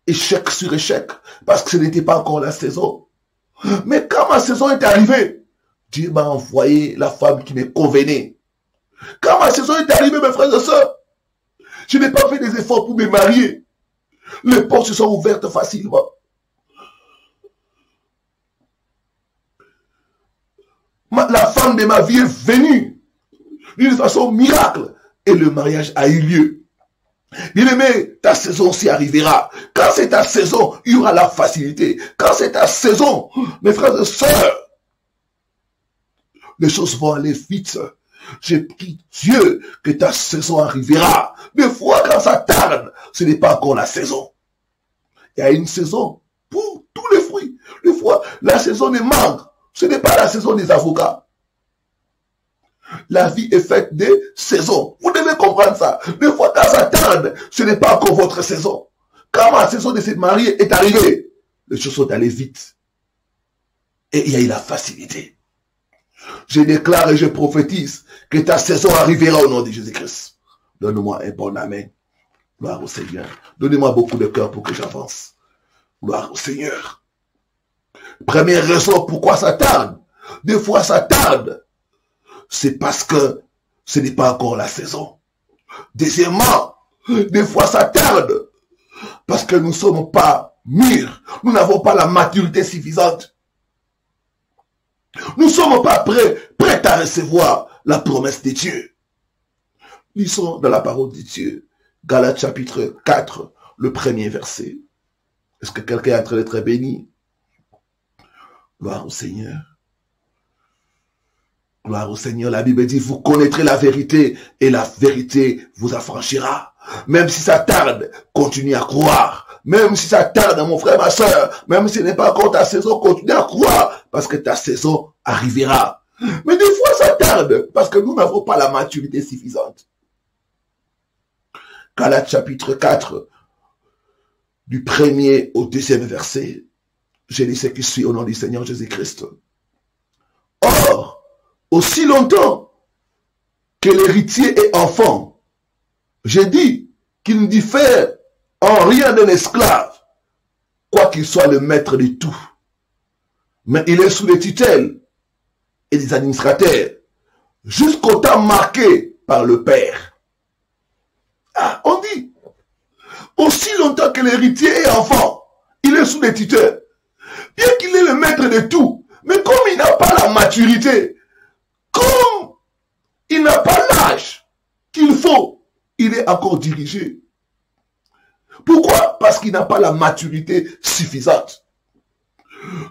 Échec sur échec. Parce que ce n'était pas encore la saison. Mais quand ma saison est arrivée, Dieu m'a envoyé la femme qui me convenait. Quand ma saison est arrivée, mes frères et sœurs, je n'ai pas fait des efforts pour me marier. Les portes se sont ouvertes facilement. La femme de ma vie est venue d'une façon miracle et le mariage a eu lieu. Bien aimé, ta saison s'y arrivera. Quand c'est ta saison, il y aura la facilité. Quand c'est ta saison, mes frères et sœurs, les choses vont aller vite. Je prie Dieu que ta saison arrivera. Des fois, quand ça tarde, ce n'est pas encore la saison. Il y a une saison pour tous les fruits. Des fois, la saison des mangues, ce n'est pas la saison des avocats. La vie est faite de saisons. Vous devez comprendre ça. Des fois, quand ça tarde, ce n'est pas encore votre saison. Quand ma saison de se marier est arrivée, les choses sont allées vite. Et il y a eu la facilité. Je déclare et je prophétise que ta saison arrivera au nom de Jésus-Christ. Donne-moi un bon amen. Gloire au Seigneur. Donnez-moi beaucoup de cœur pour que j'avance. Gloire au Seigneur. Première raison pourquoi ça tarde. Des fois ça tarde. C'est parce que ce n'est pas encore la saison. Deuxièmement, des fois ça tarde. Parce que nous ne sommes pas mûrs. Nous n'avons pas la maturité suffisante. Nous ne sommes pas prêts à recevoir la promesse de Dieu. Lisons dans la parole de Dieu. Galates chapitre 4, le premier verset. Est-ce que quelqu'un est en train d'être béni? Gloire au Seigneur. Gloire au Seigneur. La Bible dit, vous connaîtrez la vérité et la vérité vous affranchira. Même si ça tarde, continue à croire. Même si ça tarde, mon frère, ma soeur, même si ce n'est pas encore ta saison, continue à croire parce que ta saison arrivera. Mais des fois, ça tarde parce que nous n'avons pas la maturité suffisante. Galates chapitre 4, du premier au deuxième verset, je lis ce qui suit au nom du Seigneur Jésus-Christ. Or, aussi longtemps que l'héritier est enfant, je dis qu'il ne diffère en rien d'un esclave, quoiqu'il soit le maître de tout. Mais il est sous les tutelles et des administrateurs, jusqu'au temps marqué par le Père. Ah, on dit, aussi longtemps que l'héritier est enfant, il est sous les tuteurs. Bien qu'il est le maître de tout, mais comme il n'a pas la maturité, comme il n'a pas l'âge qu'il faut, il est encore dirigé. Pourquoi? Parce qu'il n'a pas la maturité suffisante.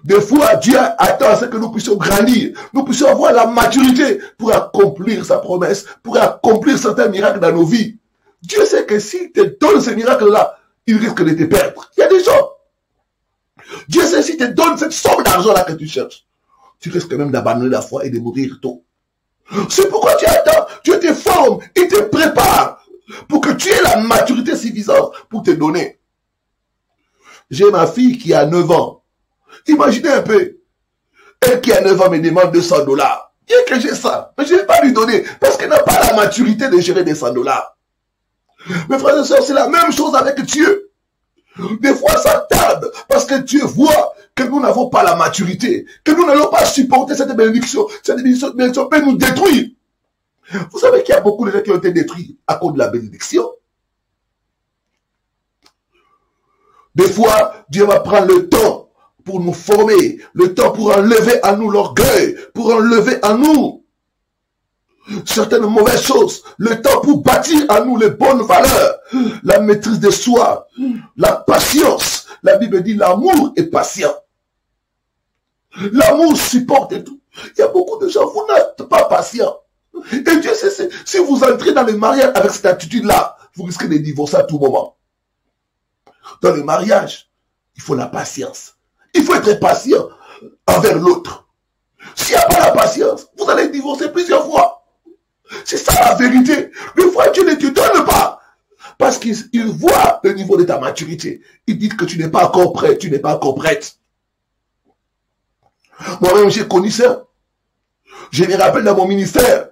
Des fois, Dieu attend à ce que nous puissions grandir, nous puissions avoir la maturité pour accomplir sa promesse, pour accomplir certains miracles dans nos vies. Dieu sait que s'il te donne ces miracles-là, il risque de te perdre. Il y a des gens. Dieu sait s'il te donne cette somme d'argent-là que tu cherches, tu risques même d'abandonner la foi et de mourir tôt. C'est pourquoi tu attends, Dieu te forme, il te prépare pour que tu aies la maturité suffisante pour te donner. J'ai ma fille qui a 9 ans. Imaginez un peu. Elle qui a 9 ans me demande $200. Bien que j'ai ça, mais je ne vais pas lui donner parce qu'elle n'a pas la maturité de gérer des $100. Mes frères et sœurs, c'est la même chose avec Dieu. Des fois, ça tarde parce que Dieu voit que nous n'avons pas la maturité, que nous n'allons pas supporter cette bénédiction. Cette bénédiction peut nous détruire. Vous savez qu'il y a beaucoup de gens qui ont été détruits à cause de la bénédiction. Des fois, Dieu va prendre le temps pour nous former, le temps pour enlever à nous l'orgueil, pour enlever à nous certaines mauvaises choses, le temps pour bâtir à nous les bonnes valeurs, la maîtrise de soi, la patience. La Bible dit l'amour est patient. L'amour supporte et tout. Il y a beaucoup de gens, vous n'êtes pas patient. Et Dieu sait, si vous entrez dans le mariage avec cette attitude-là, vous risquez de divorcer à tout moment. Dans le mariage, il faut la patience. Il faut être patient envers l'autre. S'il n'y a pas la patience, vous allez divorcer plusieurs fois. C'est ça la vérité. Des fois, Dieu ne te donne pas. Parce qu'il voit le niveau de ta maturité. Il dit que tu n'es pas encore prêt, tu n'es pas encore prête. Moi-même, j'ai connu ça. Je me rappelle dans mon ministère,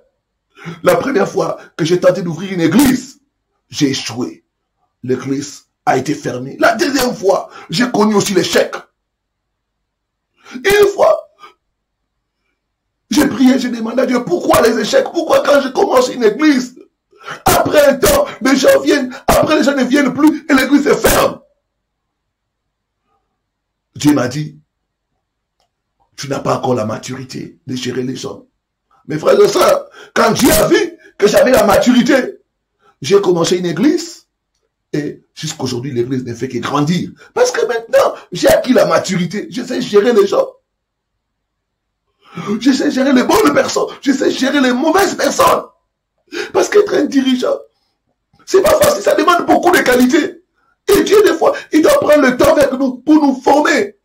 la première fois que j'ai tenté d'ouvrir une église, j'ai échoué. L'église a été fermée. La deuxième fois, j'ai connu aussi l'échec. Une fois, j'ai prié, j'ai demandé à Dieu, pourquoi les échecs? Pourquoi quand je commence une église, après un temps, les gens viennent, après les gens ne viennent plus et l'église se ferme? Dieu m'a dit, tu n'as pas encore la maturité de gérer les gens. Mes frères et sœurs, quand Dieu a vu que j'avais la maturité, j'ai commencé une église et jusqu'aujourd'hui l'église ne fait que grandir. Parce que maintenant, j'ai acquis la maturité, je sais gérer les gens. Je sais gérer les bonnes personnes. Je sais gérer les mauvaises personnes. Parce qu'être un dirigeant, c'est pas facile. Ça demande beaucoup de qualité. Et Dieu, des fois, il doit prendre le temps avec nous pour nous former,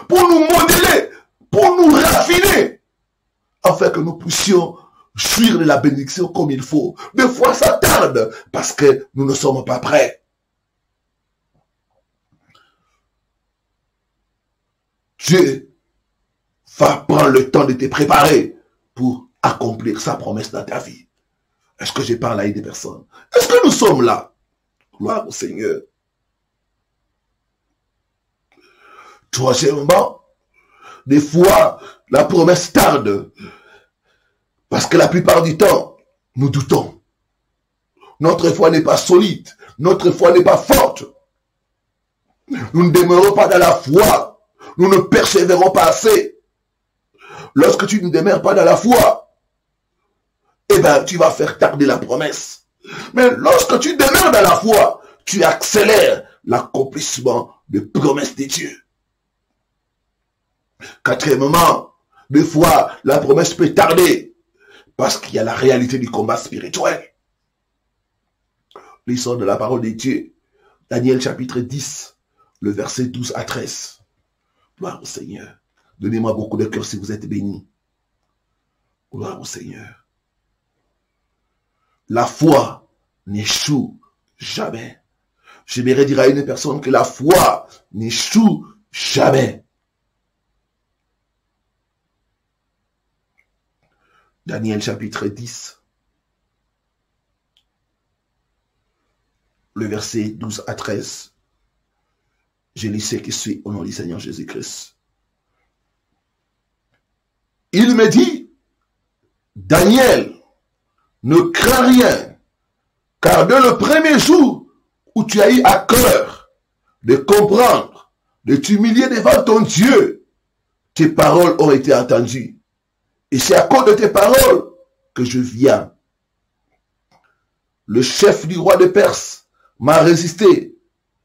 pour nous modeler, pour nous raffiner, afin que nous puissions jouir de la bénédiction comme il faut. Des fois, ça tarde parce que nous ne sommes pas prêts. Dieu va prendre le temps de te préparer pour accomplir sa promesse dans ta vie. Est-ce que je parle à des personnes? Est-ce que nous sommes là? Gloire au Seigneur. Troisièmement, des fois, la promesse tarde. Parce que la plupart du temps, nous doutons. Notre foi n'est pas solide. Notre foi n'est pas forte. Nous ne demeurons pas dans la foi. Nous ne persévérons pas assez. Lorsque tu ne demeures pas dans la foi, eh bien, tu vas faire tarder la promesse. Mais lorsque tu demeures dans la foi, tu accélères l'accomplissement des promesses de Dieu. Quatrièmement, des fois, la promesse peut tarder parce qu'il y a la réalité du combat spirituel. Lisons de la parole de Dieu, Daniel chapitre 10, le verset 12 à 13. Gloire au Seigneur. Donnez-moi beaucoup de cœur si vous êtes bénis. Gloire au Seigneur. La foi n'échoue jamais. J'aimerais dire à une personne que la foi n'échoue jamais. Daniel chapitre 10, le verset 12 à 13. Je lis ce qui suit au nom du Seigneur Jésus-Christ. Il me dit, Daniel, ne crains rien, car dès le premier jour où tu as eu à cœur de comprendre, de t'humilier devant ton Dieu, tes paroles ont été entendues. Et c'est à cause de tes paroles que je viens. Le chef du roi de Perse m'a résisté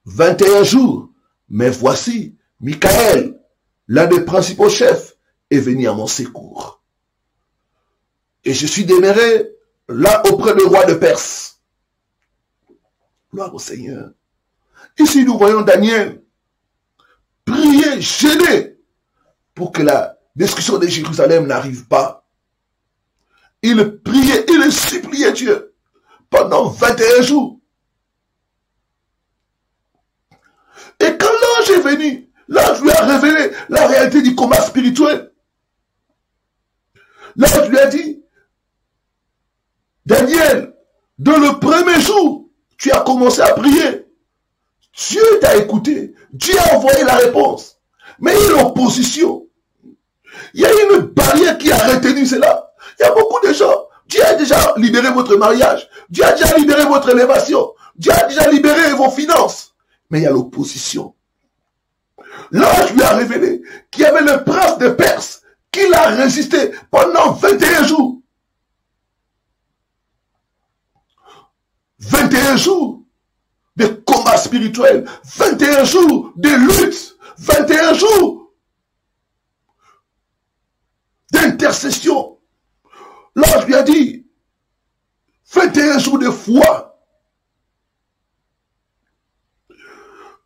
21 jours, mais voici, Michael, l'un des principaux chefs, est venu à mon secours. Et je suis demeuré là auprès du roi de Perse. Gloire au Seigneur. Ici, nous voyons Daniel prier, gêné, pour que la destruction de Jérusalem n'arrive pas. Il priait, il suppliait Dieu pendant 21 jours. Et quand l'ange est venu, l'ange lui a révélé la réalité du combat spirituel. L'ange lui a dit, Daniel, dans le premier jour, tu as commencé à prier. Dieu t'a écouté. Dieu a envoyé la réponse. Mais il y a l'opposition. Il y a une barrière qui a retenu cela. Il y a beaucoup de gens. Dieu a déjà libéré votre mariage. Dieu a déjà libéré votre élévation. Dieu a déjà libéré vos finances. Mais il y a l'opposition. L'ange lui a révélé qu'il y avait le prince de Perse qui l'a résisté pendant 21 jours. 21 jours de combat spirituel. 21 jours de lutte. 21 jours d'intercession. L'ange lui a dit, 21 jours de foi.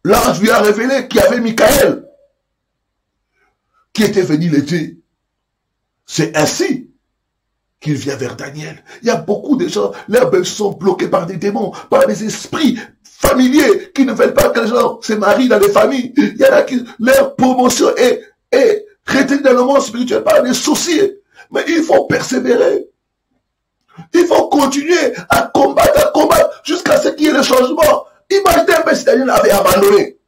L'ange lui a révélé qu'il y avait Michael qui était venu l'aider. C'est ainsi qu'il vient vers Daniel. Il y a beaucoup de gens, leurs belles sont bloqués par des démons, par des esprits familiers qui ne veulent pas que les gens se marient dans les familles. Il y en a qui, leur promotion est retenue dans le monde spirituel par des sorciers. Mais il faut persévérer. Il faut continuer à combattre jusqu'à ce qu'il y ait le changement. Imaginez un peu si Daniel avait abandonné.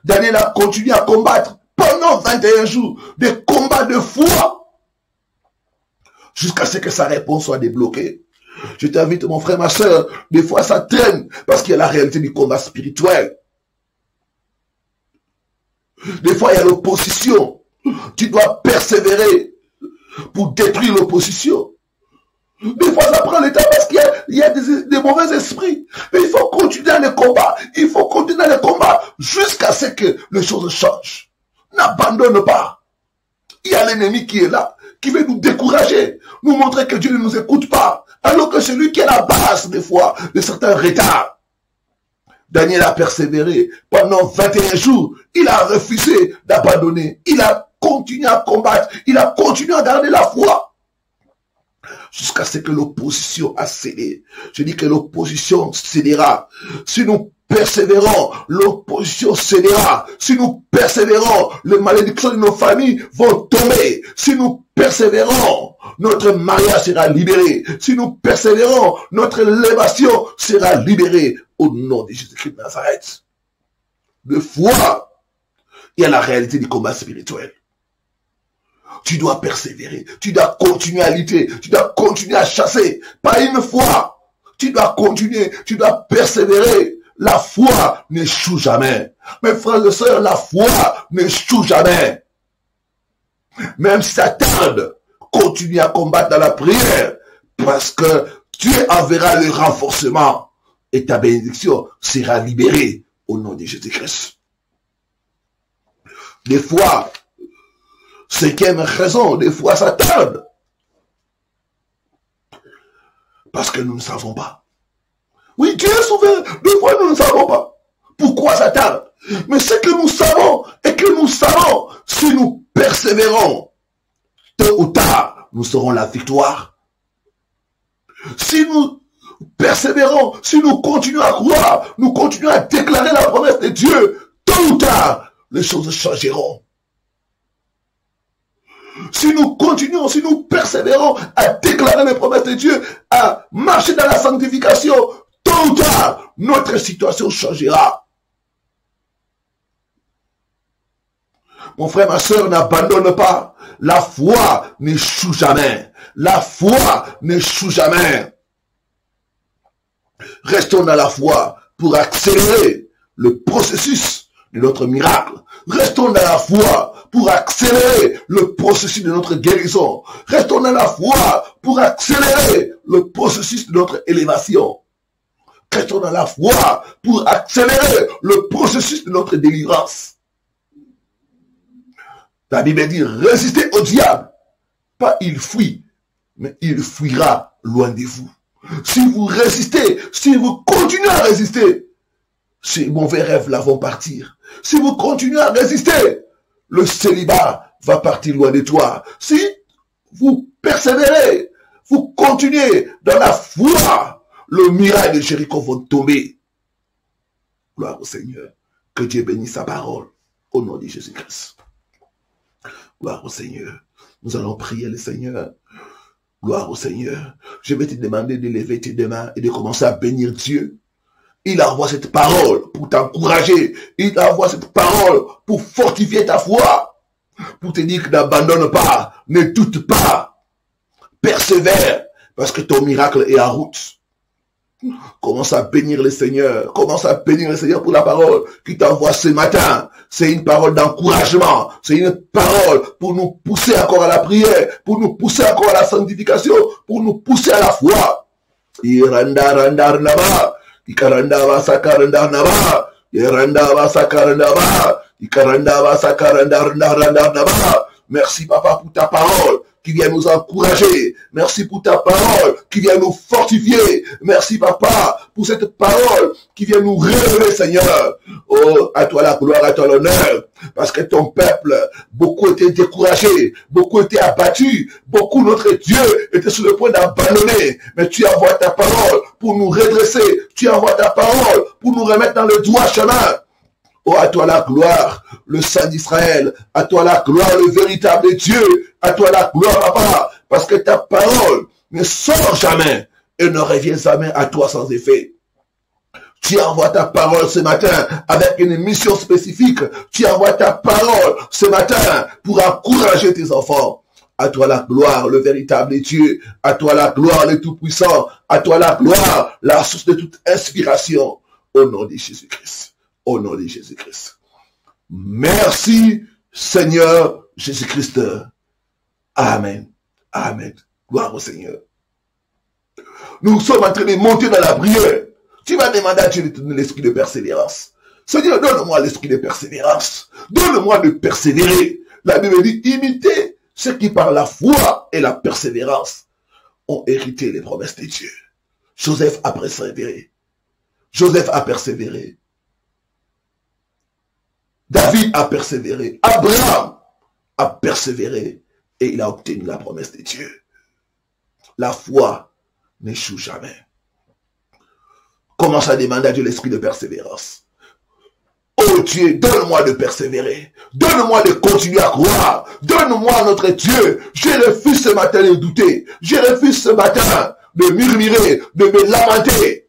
Daniel a continué à combattre pendant 21 jours, des combats de foi, jusqu'à ce que sa réponse soit débloquée. Je t'invite, mon frère, ma soeur, des fois ça traîne, parce qu'il y a la réalité du combat spirituel. Des fois, il y a l'opposition. Tu dois persévérer pour détruire l'opposition. Des fois, ça prend le temps parce qu'il y a des mauvais esprits. Mais il faut continuer dans le combat. Il faut continuer dans le combat jusqu'à ce que les choses changent. N'abandonne pas. Il y a l'ennemi qui est là, qui veut nous décourager, nous montrer que Dieu ne nous écoute pas. Alors que c'est lui qui est la base, des fois, de certains retards. Daniel a persévéré pendant 21 jours. Il a refusé d'abandonner. Il a continué à combattre. Il a continué à garder la foi. Jusqu'à ce que l'opposition a cédé. Je dis que l'opposition cédera. Si nous persévérons, l'opposition cédera. Si nous persévérons, les malédictions de nos familles vont tomber. Si nous persévérons, notre mariage sera libéré. Si nous persévérons, notre élévation sera libérée. Au nom de Jésus-Christ de Nazareth. De foi, il y a la réalité du combat spirituel. Tu dois persévérer. Tu dois continuer à lutter. Tu dois continuer à chasser. Pas une fois. Tu dois continuer. Tu dois persévérer. La foi n'échoue jamais. Mes frères et sœurs, la foi n'échoue jamais. Même si ça tarde, continue à combattre dans la prière. Parce que Dieu enverra le renforcement. Et ta bénédiction sera libérée au nom de Jésus-Christ. Des fois, cinquième raison, des fois ça tarde. Parce que nous ne savons pas. Oui, Dieu est souverain. Des fois, nous ne savons pas. Pourquoi ça tarde? Mais ce que nous savons, et que nous savons, si nous persévérons, tôt ou tard, nous aurons la victoire. Si nous persévérons, si nous continuons à croire, nous continuons à déclarer la promesse de Dieu, tôt ou tard, les choses changeront. Si nous continuons, si nous persévérons à déclarer les promesses de Dieu, à marcher dans la sanctification, tôt ou tard, notre situation changera. Mon frère, ma soeur, n'abandonne pas. La foi n'échoue jamais. La foi n'échoue jamais. Restons dans la foi pour accélérer le processus de notre miracle. Restons dans la foi pour accélérer le processus de notre guérison. Restons dans la foi pour accélérer le processus de notre élévation. Restons dans la foi pour accélérer le processus de notre délivrance. La Bible dit, résistez au diable. Pas il fuit, mais il fuira loin de vous. Si vous résistez, si vous continuez à résister, ces mauvais rêves là vont partir. Si vous continuez à résister, le célibat va partir loin de toi. Si vous persévérez, vous continuez dans la foi, le miracle de Jéricho va tomber. Gloire au Seigneur. Que Dieu bénisse sa parole. Au nom de Jésus-Christ. Gloire au Seigneur. Nous allons prier le Seigneur. Gloire au Seigneur. Je vais te demander de lever tes deux mains et de commencer à bénir Dieu. Il envoie cette parole pour t'encourager. Il envoie cette parole pour fortifier ta foi. Pour te dire que n'abandonne pas. Ne doute pas. Persévère. Parce que ton miracle est en route. Commence à bénir le Seigneur. Commence à bénir le Seigneur pour la parole qu'il t'envoie ce matin. C'est une parole d'encouragement. C'est une parole pour nous pousser encore à la prière, pour nous pousser encore à la sanctification, pour nous pousser à la foi. Iranda randar naba, ikaranda vasakaranda naba, iranda vasakaranda naba, ikaranda vasakaranda randar naba. Merci papa pour ta parole qui vient nous encourager. Merci pour ta parole qui vient nous fortifier. Merci papa pour cette parole qui vient nous relever, Seigneur. Oh, à toi la gloire, à toi l'honneur. Parce que ton peuple, beaucoup étaient découragés, beaucoup étaient abattus, beaucoup notre Dieu était sur le point d'abandonner. Mais tu envoies ta parole pour nous redresser. Tu envoies ta parole pour nous remettre dans le droit chemin. Oh, à toi la gloire, le Saint d'Israël. À toi la gloire, le véritable Dieu. À toi la gloire, papa. Parce que ta parole ne sort jamais et ne revient jamais à toi sans effet. Tu envoies ta parole ce matin avec une mission spécifique. Tu envoies ta parole ce matin pour encourager tes enfants. À toi la gloire, le véritable Dieu. À toi la gloire, le Tout-Puissant. À toi la gloire, la source de toute inspiration. Au nom de Jésus-Christ. Au nom de Jésus-Christ. Merci, Seigneur Jésus-Christ. Amen. Amen. Gloire au Seigneur. Nous sommes en train de monter dans la prière. Tu vas demander à Dieu de te donner l'esprit de persévérance. Seigneur, donne-moi l'esprit de persévérance. Donne-moi de persévérer. La Bible dit, imitez ceux qui par la foi et la persévérance ont hérité les promesses de Dieu. Joseph a persévéré. Joseph a persévéré. David a persévéré. Abraham a persévéré. Et il a obtenu la promesse de Dieu. La foi n'échoue jamais. Commence à demander à Dieu l'esprit de persévérance. Oh Dieu, donne-moi de persévérer. Donne-moi de continuer à croire. Donne-moi, notre Dieu. Je refuse ce matin de douter. Je refuse ce matin de murmurer, de me lamenter.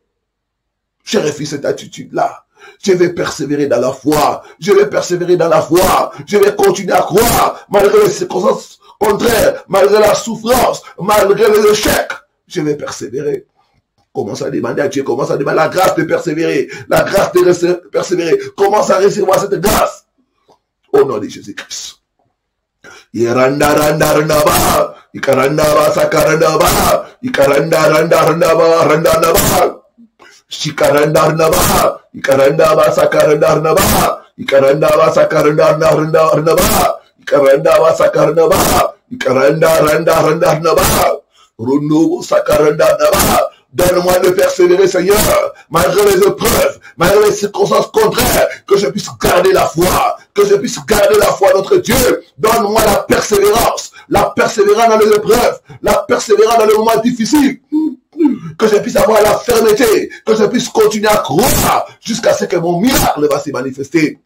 Je refuse cette attitude-là. Je vais persévérer dans la foi. Je vais persévérer dans la foi. Je vais continuer à croire malgré les circonstances contraires, malgré la souffrance, malgré les échecs. Je vais persévérer. Commence à demander à Dieu, commence à demander la grâce de persévérer, la grâce de persévérer. Commence à recevoir cette grâce. Au nom de Jésus-Christ. Iranda randa randa ba, ikaranda ba sakaranda ba, ikaranda randa randa ba randa randa ba, shikaranda randa ba, ikaranda ba sakaranda randa ba, ikaranda ba sakaranda randa randa ba, ikaranda ba sakaranda ba, ikaranda randa randa randa ba, rundo sakaranda randa ba. Donne-moi de persévérer, Seigneur, malgré les épreuves, malgré les circonstances contraires, que je puisse garder la foi, notre Dieu. Donne-moi la persévérance dans les épreuves, la persévérance dans les moments difficiles, que je puisse avoir la fermeté, que je puisse continuer à croire jusqu'à ce que mon miracle va se manifester.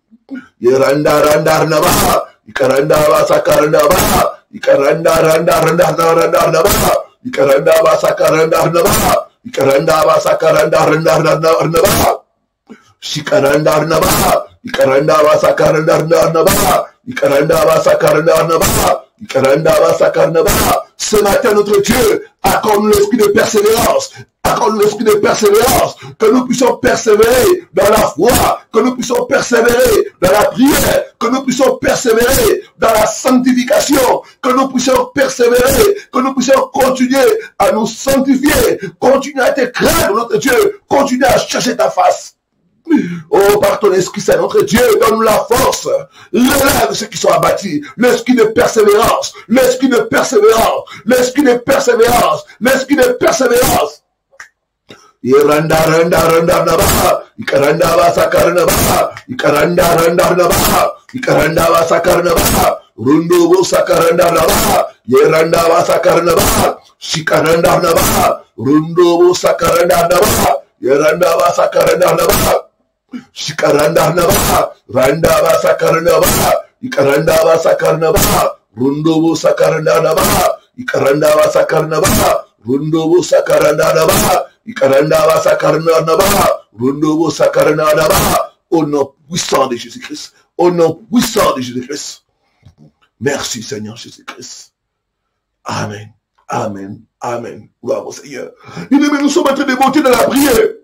Iranda randa randa ba, ikaranda ba sakaranda ba, ikaranda randa randa randa randa ba, ikaranda ba sakaranda randa ba. Ikaranda ba sakaranda randa randa randa ba, shikaranda randa ba, ikaranda ba sakaranda randa randa ba, ikaranda ba sakaranda randa ba, ikaranda ba sakaranda ba. Ce matin, notre Dieu, accorde l'esprit de persévérance. Accorde l'esprit de persévérance, que nous puissions persévérer dans la foi, que nous puissions persévérer dans la prière, que nous puissions persévérer dans la sanctification, que nous puissions persévérer, que nous puissions continuer à nous sanctifier, continuer à te craindre, notre Dieu, continuer à chercher ta face. Oh, par ton esprit, c'est notre Dieu, donne-nous la force, relève ceux qui sont abattus, l'esprit de persévérance, l'esprit de persévérance, l'esprit de persévérance, l'esprit de persévérance. Iranda randa randa ba, ikaranda ba sakaranda ba, ikaranda randa randa ba, ikaranda ba sakaranda ba, rundo bo sakaranda ba, iranda ba sakaranda ba, shikaranda ba, rundo bo sakaranda ba, iranda ba sakaranda ba, shikaranda ba, randa ba sakaranda ba, ikaranda ba sakaranda ba, rundo bo sakaranda ba, ikaranda ba sakaranda ba, rundo bo sakaranda ba. Au nom puissant de Jésus-Christ. Au nom puissant de Jésus-Christ. Merci Seigneur Jésus-Christ. Amen. Amen. Amen. Gloire au Seigneur. Nous sommes en train de monter dans la prière.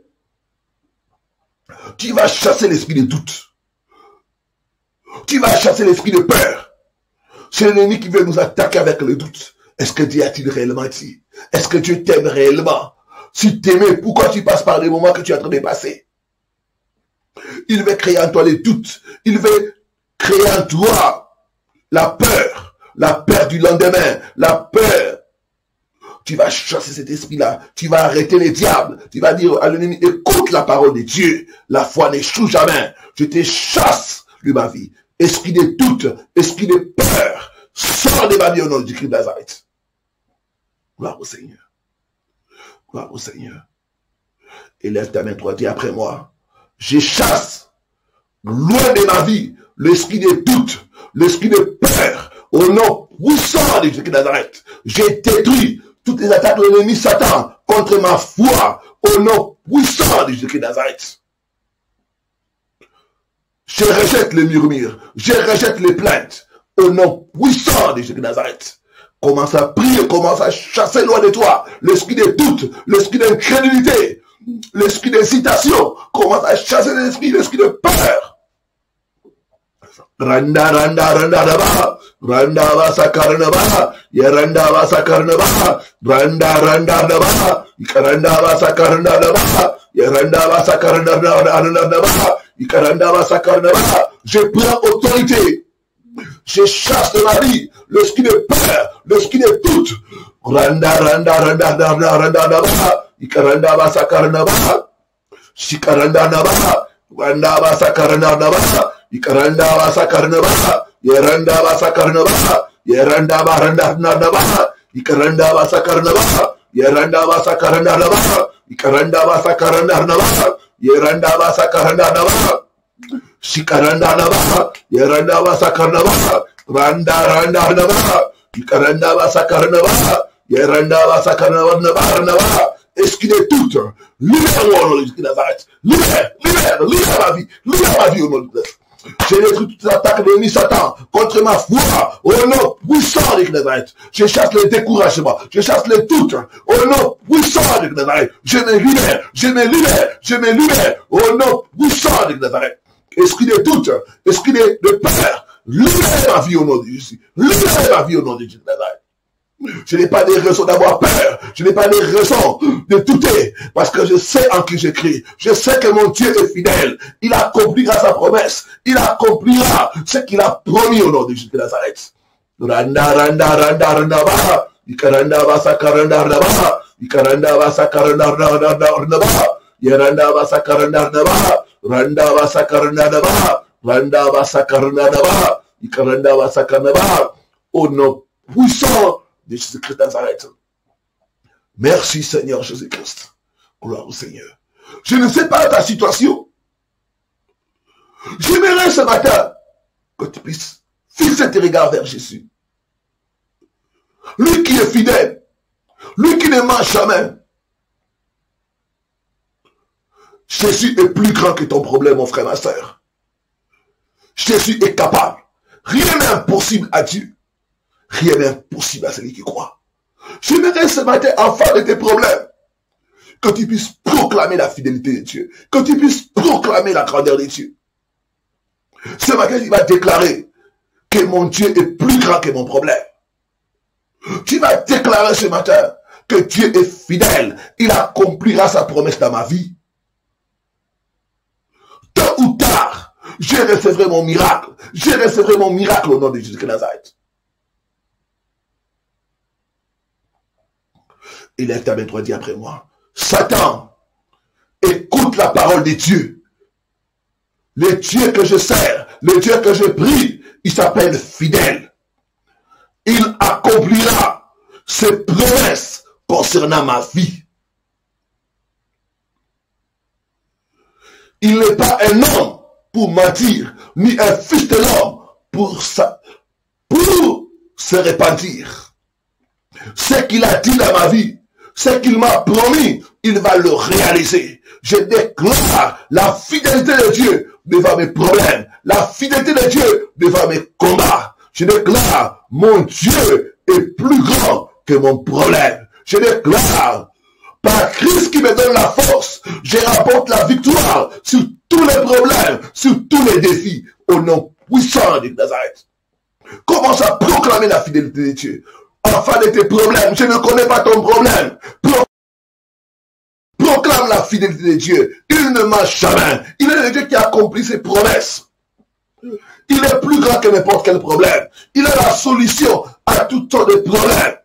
Tu vas chasser l'esprit de doute. Tu vas chasser l'esprit de peur. C'est l'ennemi qui veut nous attaquer avec le doute. Est-ce que Dieu a-t-il réellement dit? Est-ce que Dieu t'aime réellement? Si t'aimais, pourquoi tu passes par les moments que tu es en train de passer? Il veut créer en toi les doutes. Il veut créer en toi la peur du lendemain, la peur. Tu vas chasser cet esprit-là. Tu vas arrêter les diables. Tu vas dire à l'ennemi, écoute la parole de Dieu. La foi n'échoue jamais. Je te chasse de ma vie. Esprit de doute, esprit de peur, sors de ma vie au nom du Christ de Nazareth. Gloire au Seigneur. Gloire au Seigneur. Élève ta main droite, dis après moi. Je chasse loin de ma vie l'esprit de doute, l'esprit de peur, au nom puissant de Jésus de Nazareth. Je détruis toutes les attaques de l'ennemi Satan contre ma foi, au nom puissant de Jésus de Nazareth. Je rejette les murmures, je rejette les plaintes, au nom puissant de Jésus de Nazareth. Commence à prier, commence à chasser loin de toi l'esprit de doute, l'esprit d'incrédulité, l'esprit d'hésitation. Commence à chasser l'esprit de peur. Randa randa randa raba, randa va sakarna ba, yaranda va sakarna ba, randa randa raba, ikaranda va sakarna ba, yaranda va sakarna ba, ikaranda va sakarna ba. Je prends autorité. Je chasse de ma vie l'esprit de peur, l'esprit de doute. Randa, randa, randa, randa, randa, randa, ikaranda ba sakaranda ba, shikaranda ba, randa ba sakaranda ba, ikaranda ba sakaranda ba, yeranda ba sakaranda ba, yeranda ba randa ba, ikaranda ba sakaranda ba, Yeranda basa karanda naba. Ikaranda basa karanda naba. Yeranda basa karanda naba. Shikaranda naba. Yeranda basa karanda naba. Randa naba. Ikaranda basa karanda naba. Yeranda basa karanda naba. Esquinez toutes. Libère-moi au nom de Jésus de Nazareth. Libère ma vie. Libère ma vie au nom de Jésus. Je détruis toutes les attaques de l'ennemi Satan contre ma foi au nom puissant de Nazareth. Je chasse les découragements. Je chasse les doutes au nom puissant de Nazareth. Je me libère au nom puissant de Nazareth. Esprit de doute, esprit de peur, libère ma vie au nom de Jésus. Libère ma vie au nom de Jésus de Nazareth. Je n'ai pas de raison d'avoir peur. Je n'ai pas de raison de douter. Parce que je sais en qui j'écris. Je sais que mon Dieu est fidèle. Il accomplira sa promesse. Il accomplira ce qu'il a promis au nom de Jésus de Nazareth. Randa ba. Ikaranda basa karanda ba. Ikaranda basa karanda ba. Yeranda basa karanda ba. Randa basa karanda ba. Randa basa karanda ba. Ikaranda basa karanda ba. Au nom puissant de Jésus-Christ de Nazareth. Merci Seigneur Jésus-Christ. Gloire au Seigneur. Je ne sais pas ta situation. J'aimerais ce matin que tu puisses fixer tes regards vers Jésus. Lui qui est fidèle. Lui qui ne ment jamais. Jésus est plus grand que ton problème, mon frère, ma soeur. Jésus est capable. Rien n'est impossible à Dieu. Rien n'est impossible à celui qui croit. J'aimerais ce matin, enfant de tes problèmes, que tu puisses proclamer la fidélité de Dieu, que tu puisses proclamer la grandeur de Dieu. Ce matin, tu vas déclarer que mon Dieu est plus grand que mon problème. Tu vas déclarer ce matin que Dieu est fidèle. Il accomplira sa promesse dans ma vie. Tôt ou tard, je recevrai mon miracle. Je recevrai mon miracle au nom de Jésus de Nazareth. Et lève ta main droite, dis après moi. Satan, écoute la parole de Dieu. Le Dieu que je sers, le Dieu que je prie, il s'appelle fidèle. Il accomplira ses promesses concernant ma vie. Il n'est pas un homme pour mentir, ni un fils de l'homme pour se repentir. Ce qu'il a dit dans ma vie, ce qu'il m'a promis, il va le réaliser. Je déclare la fidélité de Dieu devant mes problèmes, la fidélité de Dieu devant mes combats. Je déclare, mon Dieu est plus grand que mon problème. Je déclare, par Christ qui me donne la force, je rapporte la victoire sur tous les problèmes, sur tous les défis, au nom puissant de Nazareth. Commence à proclamer la fidélité de Dieu. Enfant de tes problèmes, je ne connais pas ton problème. Proclame la fidélité de Dieu. Il ne ment jamais. Il est le Dieu qui accomplit ses promesses. Il est plus grand que n'importe quel problème. Il a la solution à toutes sortes de problèmes.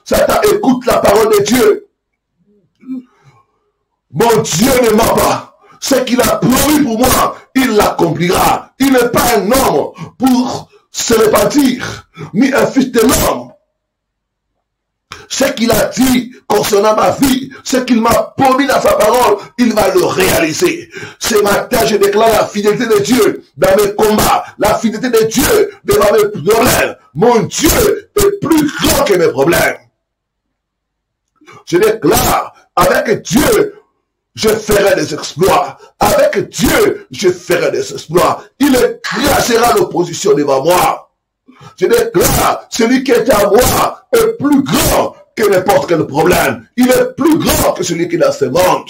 Satan, écoute la parole de Dieu. Mon Dieu ne ment pas. Ce qu'il a promis pour moi, il l'accomplira. Il n'est pas un homme pour se repentir, ni un fils de l'homme. Ce qu'il a dit concernant ma vie, ce qu'il m'a promis dans sa parole, il va le réaliser. Ce matin, je déclare la fidélité de Dieu dans mes combats, la fidélité de Dieu devant mes problèmes. Mon Dieu est plus grand que mes problèmes. Je déclare, avec Dieu, je ferai des exploits. Avec Dieu, je ferai des exploits. Il écrasera l'opposition devant moi. Je déclare, celui qui est à moi est plus grand que n'importe quel problème. Il est plus grand que celui qui est dans ce monde.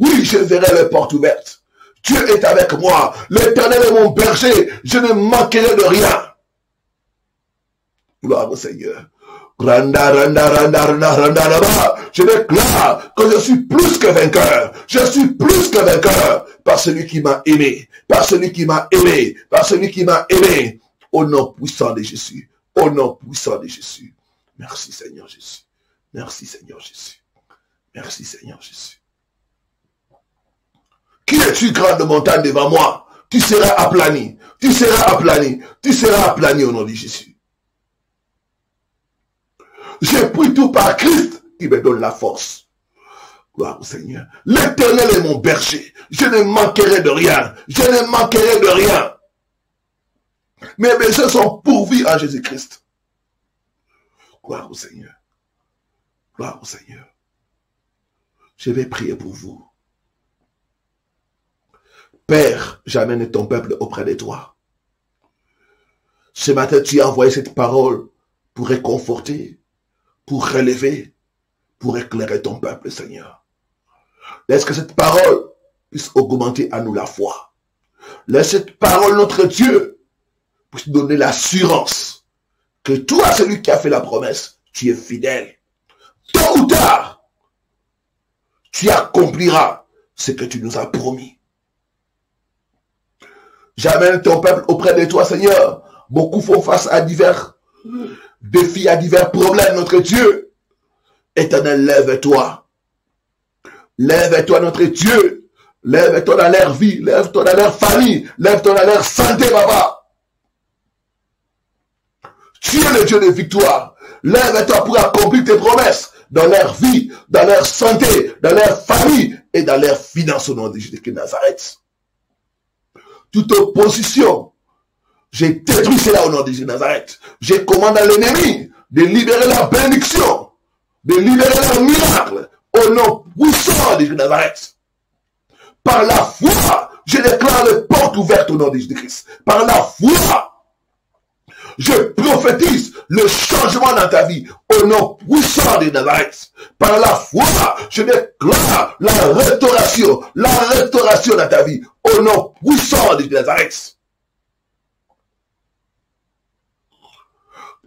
Oui, je verrai les portes ouvertes. Dieu est avec moi. L'Éternel est mon berger. Je ne manquerai de rien. Gloire au Seigneur. Je déclare que je suis plus que vainqueur. Je suis plus que vainqueur par celui qui m'a aimé. Par celui qui m'a aimé. Par celui qui m'a aimé. Au nom puissant de Jésus. Au nom puissant de Jésus. Merci Seigneur Jésus. Merci Seigneur Jésus. Merci Seigneur Jésus. Qui es-tu, grande montagne devant moi? Tu seras aplani. Tu seras aplani. Tu seras aplani au nom de Jésus. J'ai pris tout par Christ qui me donne la force. Gloire au Seigneur. L'Éternel est mon berger. Je ne manquerai de rien. Je ne manquerai de rien. Mes besoins sont pourvus en Jésus-Christ. Gloire au Seigneur. Gloire au Seigneur. Je vais prier pour vous. Père, j'amène ton peuple auprès de toi. Ce matin, tu as envoyé cette parole pour réconforter, pour relever, pour éclairer ton peuple, Seigneur. Laisse que cette parole puisse augmenter à nous la foi. Laisse cette parole, notre Dieu, puisse donner l'assurance que toi, celui qui a fait la promesse, tu es fidèle. Tôt ou tard, tu accompliras ce que tu nous as promis. J'amène ton peuple auprès de toi, Seigneur. Beaucoup font face à divers défis, à divers problèmes, notre Dieu. Éternel, lève-toi. Lève-toi, notre Dieu. Lève-toi dans leur vie. Lève-toi dans leur famille. Lève-toi dans leur santé, papa. Tu es le Dieu de victoire. Lève-toi pour accomplir tes promesses dans leur vie, dans leur santé, dans leur famille et dans leurs finances au nom de Jésus de Nazareth. Toute opposition, j'ai détruit cela au nom de Jésus de Nazareth. Je commande à l'ennemi de libérer la bénédiction, de libérer le miracle au nom puissant de Jésus de Nazareth. Par la foi, je déclare les portes ouvertes au nom de Jésus-Christ. Par la foi, je prophétise le changement dans ta vie au nom puissant de Nazareth. Par la foi, je déclare la restauration dans ta vie au nom puissant de Nazareth.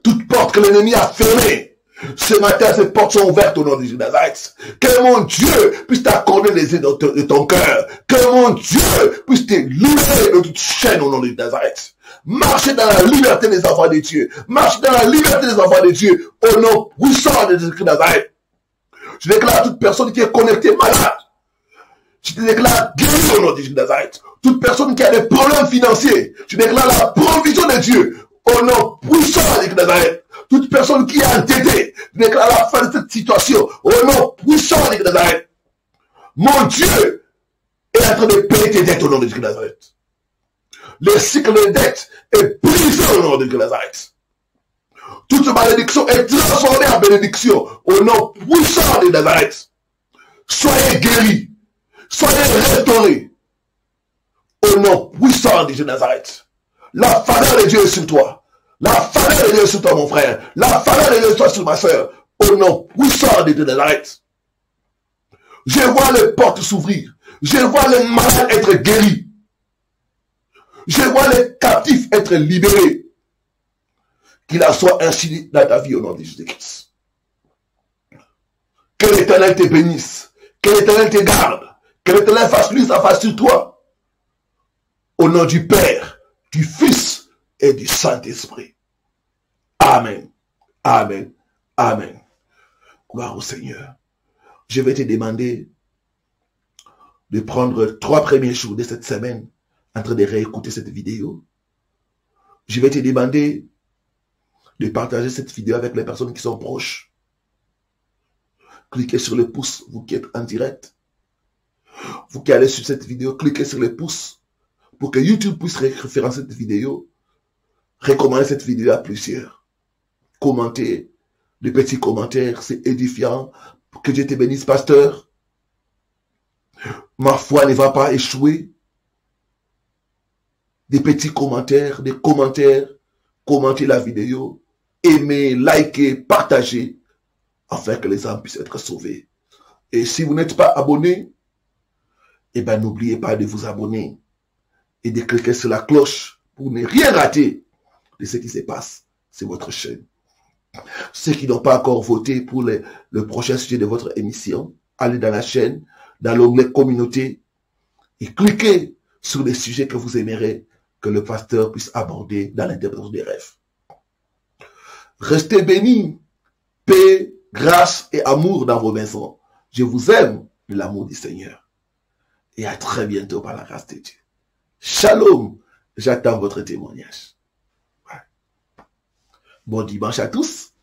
Toute porte que l'ennemi a fermée, ce matin, ces portes sont ouvertes au nom de Nazareth. Que mon Dieu puisse t'accorder les ailes de ton cœur. Que mon Dieu puisse te libérer de toute chaîne au nom de Nazareth. Marchez dans la liberté des enfants de Dieu. Marchez dans la liberté des enfants de Dieu au nom puissant de Jésus-Christ de Nazareth. Je déclare à toute personne qui est connectée malade. Je te déclare guéri au nom de Jésus de Nazareth. Toute personne qui a des problèmes financiers, je déclare la provision de Dieu au nom puissant de Jésus de Nazareth. Toute personne qui est endettée, je déclare la fin de cette situation au nom puissant de Jésus de Nazareth. Mon Dieu est en train de payer tes dettes au nom de Jésus de Nazareth. Le cycle de dette est brisé au nom de Jésus de Nazareth. Toute malédiction est transformée en bénédiction au nom puissant de Nazareth. Soyez guéris. Soyez restaurés au nom puissant de Jésus de Nazareth. La faveur de Dieu est sur toi. La faveur de Dieu est sur toi, mon frère. La faveur de Dieu est sur ma soeur. Au nom puissant de Jésus de Nazareth. Je vois les portes s'ouvrir. Je vois les malades être guéris. Je vois les captifs être libérés. Qu'il en soit ainsi dans ta vie au nom de Jésus-Christ. Que l'Éternel te bénisse. Que l'Éternel te garde. Que l'Éternel fasse lui sa face sur toi. Au nom du Père, du Fils et du Saint-Esprit. Amen. Amen. Amen. Gloire au Seigneur. Je vais te demander de prendre 3 premiers jours de cette semaine en train de réécouter cette vidéo. Je vais te demander de partager cette vidéo avec les personnes qui sont proches. Cliquez sur le pouce, vous qui êtes en direct. Vous qui allez sur cette vidéo, cliquez sur le pouce pour que YouTube puisse référencer cette vidéo. Recommandez cette vidéo à plusieurs. Commentez. Les petits commentaires, c'est édifiant. Que Dieu te bénisse, pasteur. Ma foi ne va pas échouer. Des petits commentaires, commentez la vidéo, aimez, likez, partagez, afin que les âmes puissent être sauvées. Et si vous n'êtes pas abonné, eh bien n'oubliez pas de vous abonner et de cliquer sur la cloche pour ne rien rater de ce qui se passe sur votre chaîne. Ceux qui n'ont pas encore voté pour le prochain sujet de votre émission, allez dans la chaîne, dans l'onglet communauté et cliquez sur les sujets que vous aimerez que le pasteur puisse aborder dans l'interprétation des rêves. Restez bénis, paix, grâce et amour dans vos maisons. Je vous aime de l'amour du Seigneur. Et à très bientôt par la grâce de Dieu. Shalom. J'attends votre témoignage. Ouais. Bon dimanche à tous.